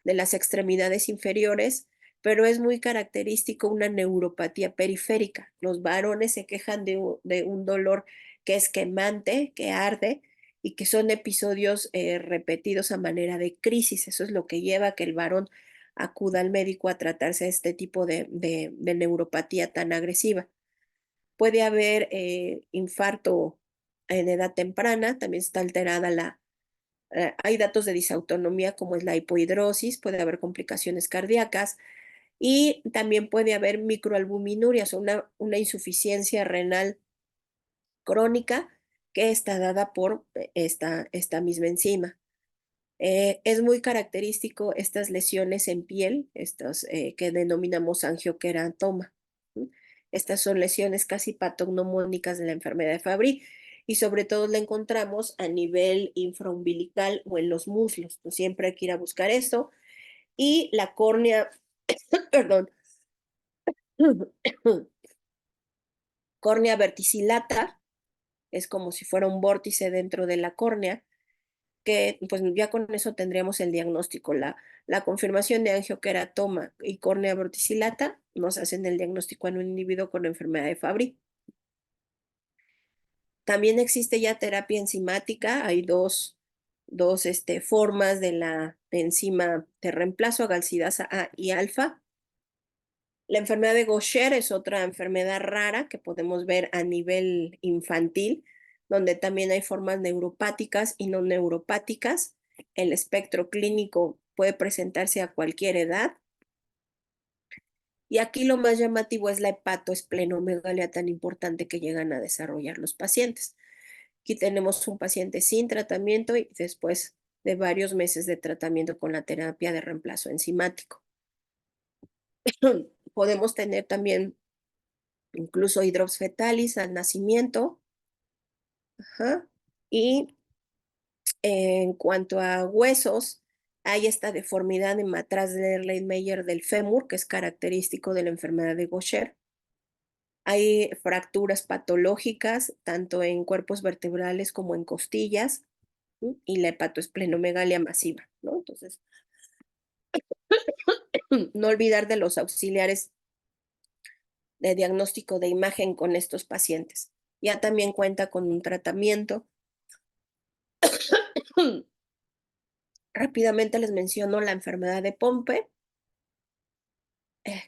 las extremidades inferiores, pero es muy característico una neuropatía periférica. Los varones se quejan de un dolor que es quemante, que arde y que son episodios repetidos a manera de crisis. Eso es lo que lleva a que el varón acuda al médico a tratarse este tipo de neuropatía tan agresiva. Puede haber infarto en edad temprana, también está alterada hay datos de disautonomía como es la hipohidrosis, puede haber complicaciones cardíacas y también puede haber microalbuminurias, una insuficiencia renal crónica que está dada por esta misma enzima. Es muy característico estas lesiones en piel, estas que denominamos angioqueratoma. ¿Sí? Estas son lesiones casi patognomónicas de la enfermedad de Fabry y sobre todo la encontramos a nivel infraumbilical o en los muslos. Entonces, siempre hay que ir a buscar esto. Y la córnea, perdón, córnea verticillata, es como si fuera un vórtice dentro de la córnea que pues ya con eso tendríamos el diagnóstico. La confirmación de angioqueratoma y córnea verticillata nos hacen el diagnóstico en un individuo con enfermedad de Fabry. También existe ya terapia enzimática, hay dos formas de la enzima de reemplazo, galsidasa A y alfa. La enfermedad de Gaucher es otra enfermedad rara que podemos ver a nivel infantil, donde también hay formas neuropáticas y no neuropáticas. El espectro clínico puede presentarse a cualquier edad. Y aquí lo más llamativo es la hepatoesplenomegalia tan importante que llegan a desarrollar los pacientes. Aquí tenemos un paciente sin tratamiento y después de varios meses de tratamiento con la terapia de reemplazo enzimático. Podemos tener también incluso hidrops fetalis al nacimiento. Ajá. Y en cuanto a huesos, hay esta deformidad en matraz de Erlenmeyer del fémur, que es característico de la enfermedad de Gaucher. Hay fracturas patológicas, tanto en cuerpos vertebrales como en costillas, ¿sí? Y la hepatoesplenomegalia masiva, ¿no? Entonces, no olvidar de los auxiliares de diagnóstico de imagen con estos pacientes. Ya también cuenta con un tratamiento. Rápidamente les menciono la enfermedad de Pompe,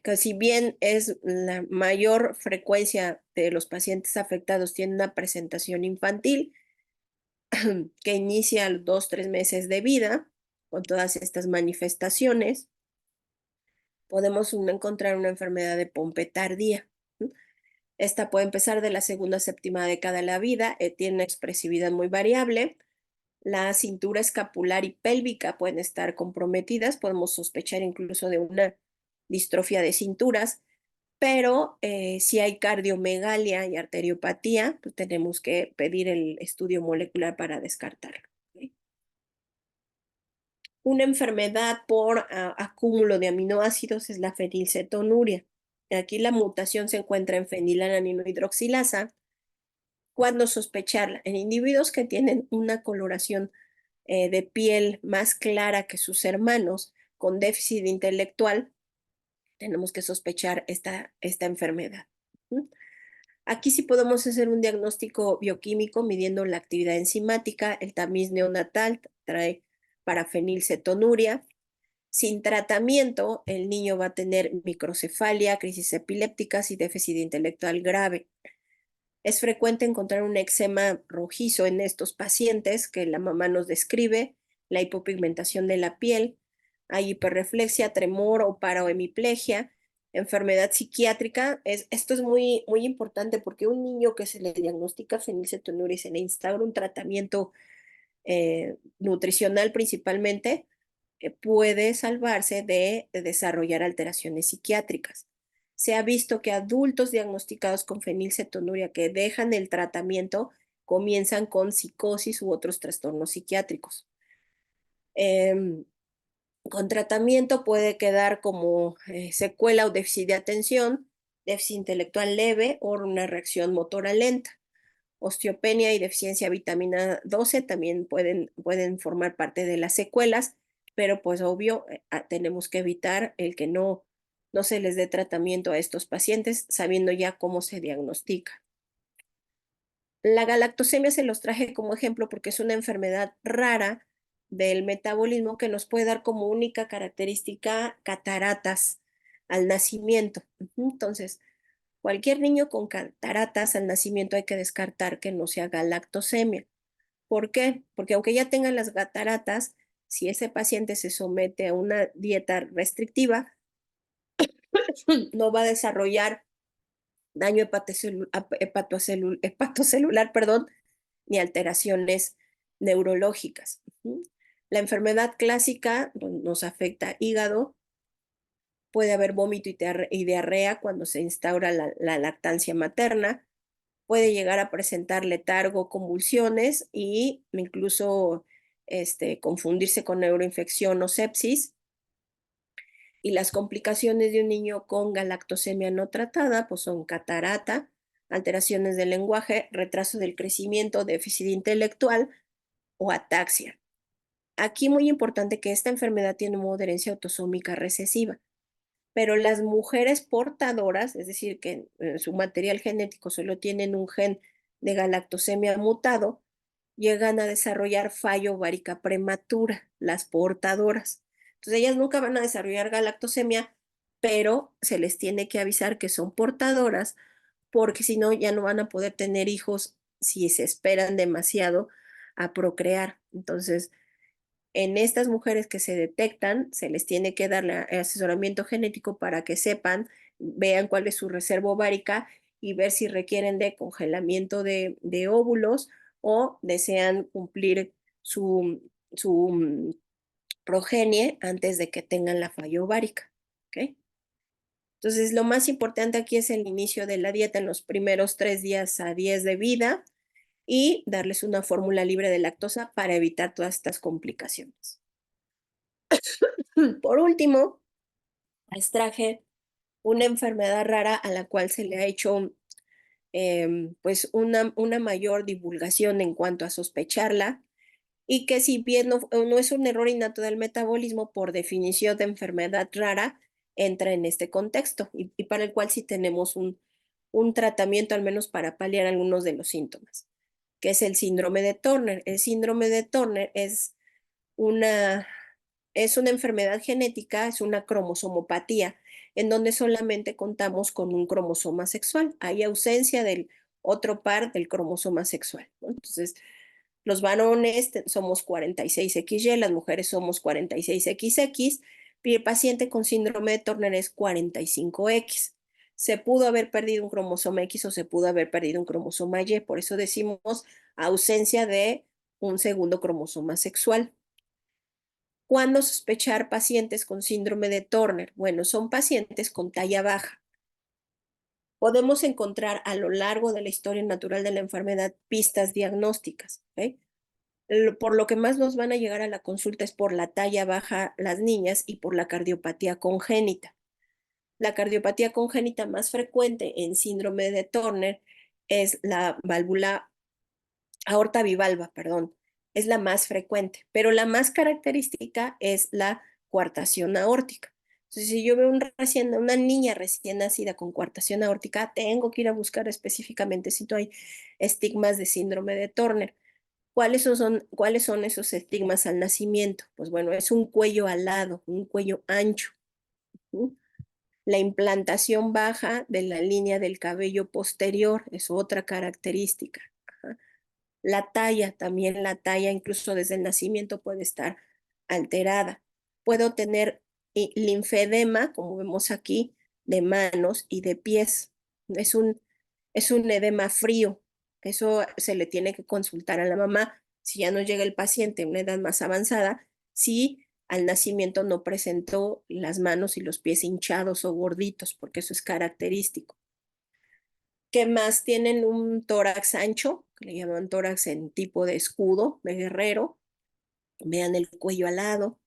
que si bien es la mayor frecuencia de los pacientes afectados, tiene una presentación infantil que inicia a los 2, 3 meses de vida con todas estas manifestaciones. Podemos encontrar una enfermedad de Pompe tardía. Esta puede empezar de la segunda a séptima década de la vida, tiene una expresividad muy variable. La cintura escapular y pélvica pueden estar comprometidas, podemos sospechar incluso de una distrofia de cinturas, pero si hay cardiomegalia y arteriopatía, pues tenemos que pedir el estudio molecular para descartarlo. ¿Okay? Una enfermedad por acúmulo de aminoácidos es la fenilcetonuria. Aquí la mutación se encuentra en fenilalaninohidroxilasa. ¿Cuándo sospecharla? En individuos que tienen una coloración de piel más clara que sus hermanos con déficit intelectual, tenemos que sospechar esta enfermedad. Aquí sí podemos hacer un diagnóstico bioquímico midiendo la actividad enzimática, el tamiz neonatal trae parafenilcetonuria. Sin tratamiento, el niño va a tener microcefalia, crisis epilépticas y déficit intelectual grave. Es frecuente encontrar un eczema rojizo en estos pacientes que la mamá nos describe, la hipopigmentación de la piel, hay hiperreflexia, tremor o parohemiplegia, enfermedad psiquiátrica. Esto es muy, muy importante porque un niño que se le diagnostica fenilcetonuria y se le instaura un tratamiento nutricional principalmente, puede salvarse de desarrollar alteraciones psiquiátricas. Se ha visto que adultos diagnosticados con fenilcetonuria que dejan el tratamiento comienzan con psicosis u otros trastornos psiquiátricos. Con tratamiento puede quedar como secuela o déficit de atención, déficit intelectual leve o una reacción motora lenta. Osteopenia y deficiencia de vitamina 12 también pueden formar parte de las secuelas, pero pues obvio, tenemos que evitar el que no se les dé tratamiento a estos pacientes sabiendo ya cómo se diagnostica. La galactosemia se los traje como ejemplo porque es una enfermedad rara del metabolismo que nos puede dar como única característica cataratas al nacimiento. Entonces, cualquier niño con cataratas al nacimiento hay que descartar que no sea galactosemia. ¿Por qué? Porque aunque ya tengan las cataratas, si ese paciente se somete a una dieta restrictiva, no va a desarrollar daño hepatocelular, perdón, ni alteraciones neurológicas. La enfermedad clásica nos afecta hígado, puede haber vómito y diarrea cuando se instaura la lactancia materna, puede llegar a presentar letargo, convulsiones e incluso confundirse con neuroinfección o sepsis. Y las complicaciones de un niño con galactosemia no tratada pues son catarata, alteraciones del lenguaje, retraso del crecimiento, déficit intelectual o ataxia. Aquí muy importante que esta enfermedad tiene una herencia autosómica recesiva, pero las mujeres portadoras, es decir, que en su material genético solo tienen un gen de galactosemia mutado, llegan a desarrollar fallo ovárica prematura, las portadoras. Entonces ellas nunca van a desarrollar galactosemia, pero se les tiene que avisar que son portadoras, porque si no ya no van a poder tener hijos si se esperan demasiado a procrear. Entonces, en estas mujeres que se detectan, se les tiene que dar el asesoramiento genético para que sepan, vean cuál es su reserva ovárica y ver si requieren de congelamiento de óvulos o desean cumplir su progenie antes de que tengan la falla ovárica. ¿Okay? Entonces, lo más importante aquí es el inicio de la dieta en los primeros 3 días a 10 de vida y darles una fórmula libre de lactosa para evitar todas estas complicaciones. Por último, les traje una enfermedad rara a la cual se le ha hecho pues una mayor divulgación en cuanto a sospecharla y que si bien no es un error innato del metabolismo, por definición de enfermedad rara, entra en este contexto y para el cual sí tenemos un tratamiento al menos para paliar algunos de los síntomas, que es el síndrome de Turner. El síndrome de Turner una, es una enfermedad genética, es una cromosomopatía, en donde solamente contamos con un cromosoma sexual. Hay ausencia del otro par del cromosoma sexual, ¿no? Entonces, los varones somos 46XY, las mujeres somos 46XX, y el paciente con síndrome de Turner es 45X. Se pudo haber perdido un cromosoma X o se pudo haber perdido un cromosoma Y, por eso decimos ausencia de un segundo cromosoma sexual. ¿Cuándo sospechar pacientes con síndrome de Turner? Bueno, son pacientes con talla baja. Podemos encontrar a lo largo de la historia natural de la enfermedad pistas diagnósticas. ¿Okay? Por lo que más nos van a llegar a la consulta es por la talla baja las niñas y por la cardiopatía congénita. La cardiopatía congénita más frecuente en síndrome de Turner es la válvula aorta bivalva, perdón, es la más frecuente, pero la más característica es la coartación aórtica. Entonces, si yo veo una niña recién nacida con coartación aórtica, tengo que ir a buscar específicamente si no hay estigmas de síndrome de Turner. ¿Cuáles son esos estigmas al nacimiento? Pues bueno, es un cuello alado, un cuello ancho. ¿Sí? La implantación baja de la línea del cabello posterior es otra característica. Ajá. La talla, también la talla, incluso desde el nacimiento puede estar alterada. Puedo tener linfedema, como vemos aquí, de manos y de pies. Es un, es un edema frío. Eso se le tiene que consultar a la mamá si ya no llega el paciente a una edad más avanzada, si al nacimiento no presentó las manos y los pies hinchados o gorditos, porque eso es característico. ¿Qué más? Tienen un tórax ancho, que le llaman tórax en tipo de escudo, de guerrero. Vean el cuello alado.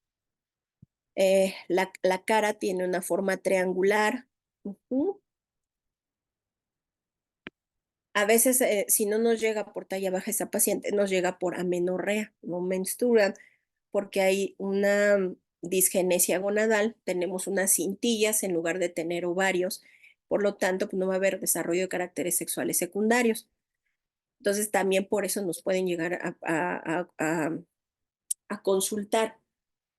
La cara tiene una forma triangular. Uh-huh. A veces, si no nos llega por talla baja esa paciente, nos llega por amenorrea, no menstruan, porque hay una disgenesia gonadal, tenemos unas cintillas en lugar de tener ovarios, por lo tanto, pues, no va a haber desarrollo de caracteres sexuales secundarios. Entonces, también por eso nos pueden llegar a consultar.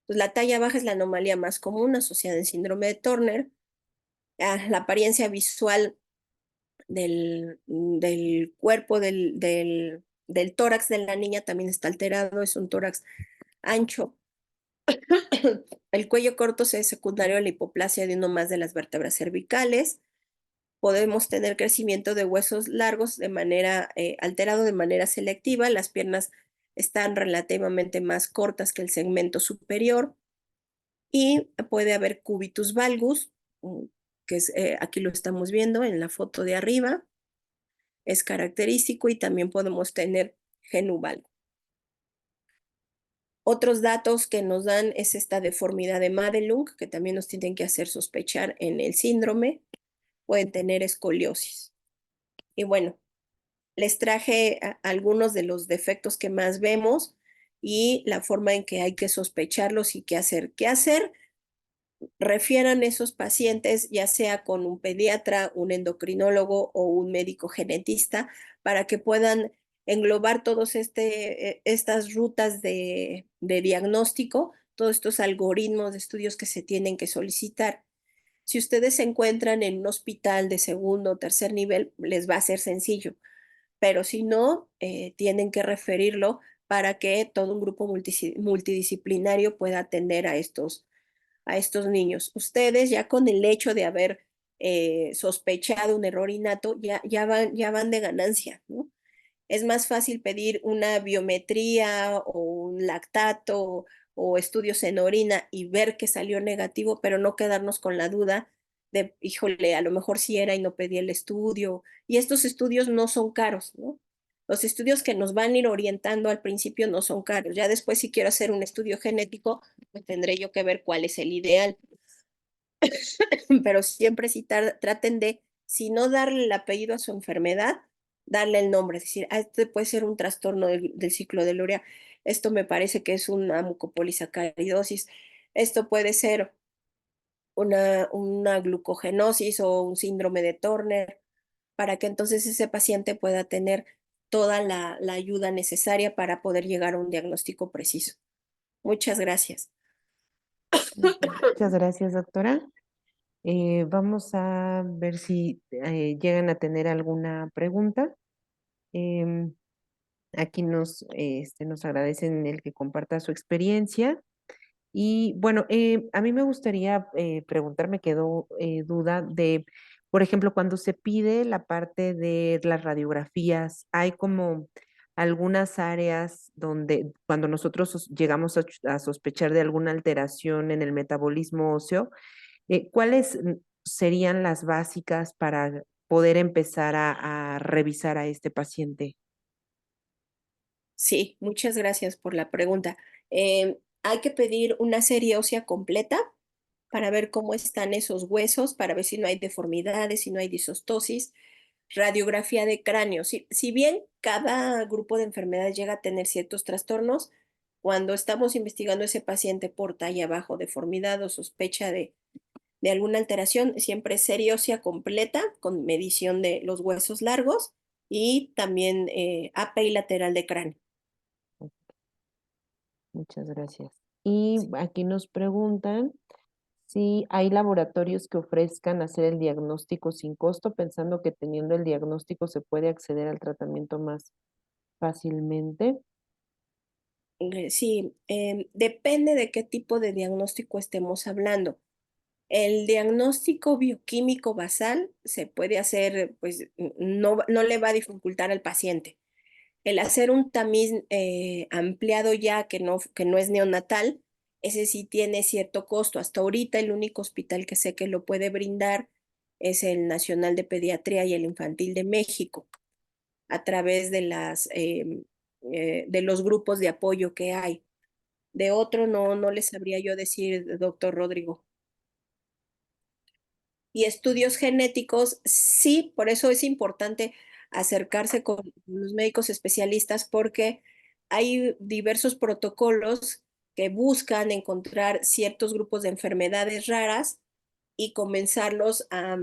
Pues la talla baja es la anomalía más común asociada en síndrome de Turner. La apariencia visual del cuerpo del tórax de la niña también está alterado, es un tórax ancho. El cuello corto es secundario a la hipoplasia de uno más de las vértebras cervicales. Podemos tener crecimiento de huesos largos de manera alterado de manera selectiva. Las piernas están relativamente más cortas que el segmento superior y puede haber cubitus valgus, que es, aquí lo estamos viendo en la foto de arriba, es característico y también podemos tener genu valgus. Otros datos que nos dan es esta deformidad de Madelung, que también nos tienen que hacer sospechar en el síndrome. Pueden tener escoliosis. Y bueno, les traje algunos de los defectos que más vemos y la forma en que hay que sospecharlos y qué hacer. ¿Qué hacer? Refieran esos pacientes ya sea con un pediatra, un endocrinólogo o un médico genetista para que puedan englobar todas estas rutas de diagnóstico, todos estos algoritmos de estudios que se tienen que solicitar. Si ustedes se encuentran en un hospital de segundo o tercer nivel, les va a ser sencillo, pero si no, tienen que referirlo para que todo un grupo multidisciplinario pueda atender a estos niños. Ustedes ya con el hecho de haber sospechado un error innato, ya van de ganancia, ¿no? Es más fácil pedir una biometría o un lactato o estudios en orina y ver que salió negativo, pero no quedarnos con la duda de, híjole, a lo mejor sí era y no pedí el estudio. Y estos estudios no son caros, ¿no? Los estudios que nos van a ir orientando al principio no son caros. Ya después, si quiero hacer un estudio genético, pues tendré yo que ver cuál es el ideal. Pero siempre si traten de, si no darle el apellido a su enfermedad, darle el nombre, es decir, este puede ser un trastorno del ciclo de Luria, esto me parece que es una mucopolisacaridosis, esto puede ser una glucogenosis o un síndrome de Turner, para que entonces ese paciente pueda tener toda la ayuda necesaria para poder llegar a un diagnóstico preciso. Muchas gracias. Muchas gracias, doctora. Vamos a ver si llegan a tener alguna pregunta. Em, Aquí nos agradecen el que comparta su experiencia. Y bueno, a mí me gustaría preguntar, me quedó duda de, por ejemplo, cuando se pide la parte de las radiografías, hay como algunas áreas donde cuando nosotros llegamos a sospechar de alguna alteración en el metabolismo óseo, ¿cuáles serían las básicas para poder empezar a revisar a este paciente? Sí, muchas gracias por la pregunta. Hay que pedir una serie ósea completa para ver cómo están esos huesos, para ver si no hay deformidades, si no hay disostosis. radiografía de cráneo. Si bien cada grupo de enfermedades llega a tener ciertos trastornos, cuando estamos investigando a ese paciente por talla bajo, deformidad o sospecha de alguna alteración, siempre es serie ósea completa con medición de los huesos largos y también API lateral de cráneo. Muchas gracias. Y aquí nos preguntan si hay laboratorios que ofrezcan hacer el diagnóstico sin costo, pensando que teniendo el diagnóstico se puede acceder al tratamiento más fácilmente. Sí, depende de qué tipo de diagnóstico estemos hablando. El diagnóstico bioquímico basal se puede hacer, pues no le va a dificultar al paciente. El hacer un tamiz ampliado ya que no es neonatal, ese sí tiene cierto costo. Hasta ahorita el único hospital que sé que lo puede brindar es el Nacional de Pediatría y el Infantil de México, a través de de los grupos de apoyo que hay. De otro no les sabría yo decir, doctor Rodrigo. Y estudios genéticos, sí, por eso es importante acercarse con los médicos especialistas porque hay diversos protocolos que buscan encontrar ciertos grupos de enfermedades raras y comenzarlos a-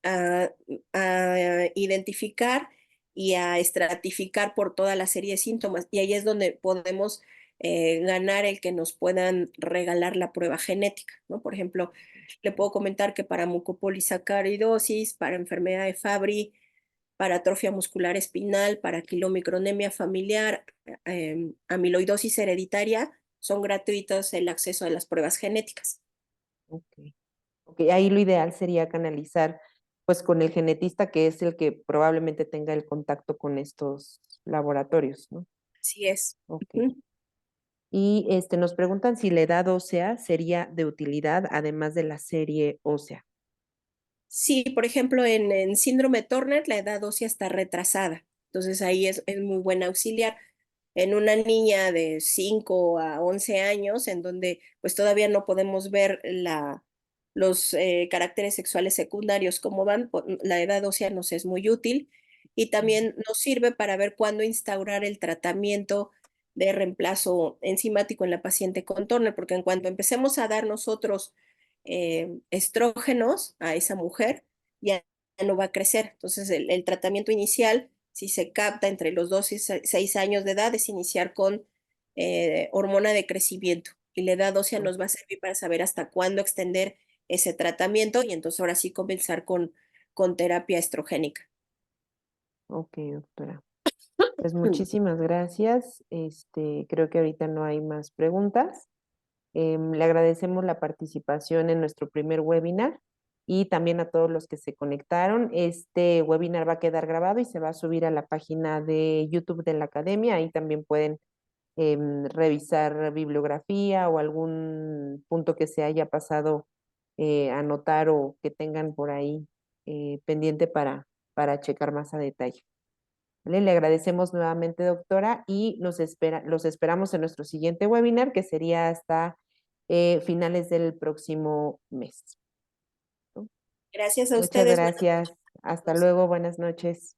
a identificar y a estratificar por toda la serie de síntomas. Y ahí es donde podemos ganar el que nos puedan regalar la prueba genética, ¿no? Por ejemplo, le puedo comentar que para mucopolisacaridosis, para enfermedad de Fabry, para atrofia muscular espinal, para quilomicronemia familiar, amiloidosis hereditaria, son gratuitos el acceso a las pruebas genéticas. Ok. Ok, ahí lo ideal sería canalizar pues con el genetista que es el que probablemente tenga el contacto con estos laboratorios, ¿no? Así es. Ok. Ujú. Y nos preguntan si la edad ósea sería de utilidad además de la serie ósea. Sí, por ejemplo, en síndrome Turner la edad ósea está retrasada, entonces ahí es muy buen auxiliar. En una niña de 5 a 11 años, en donde pues todavía no podemos ver los caracteres sexuales secundarios cómo van, la edad ósea nos es muy útil y también nos sirve para ver cuándo instaurar el tratamiento de reemplazo enzimático en la paciente con Turner, porque en cuanto empecemos a dar nosotros estrógenos a esa mujer, ya no va a crecer. Entonces, el tratamiento inicial, si se capta entre los 2 y 6 años de edad, es iniciar con hormona de crecimiento. Y la edad ósea Oh, nos va a servir para saber hasta cuándo extender ese tratamiento y entonces ahora sí comenzar con terapia estrogénica. ok, doctora. Pues muchísimas gracias. Creo que ahorita no hay más preguntas. Le agradecemos la participación en nuestro primer webinar y también a todos los que se conectaron. Este webinar va a quedar grabado y se va a subir a la página de YouTube de la Academia. Ahí también pueden revisar bibliografía o algún punto que se haya pasado a anotar o que tengan por ahí pendiente para checar más a detalle. ¿Vale? Le agradecemos nuevamente, doctora, y los esperamos en nuestro siguiente webinar, que sería hasta finales del próximo mes. ¿No? Gracias a Muchas ustedes. Buenas gracias. Hasta noches. luego. Buenas noches.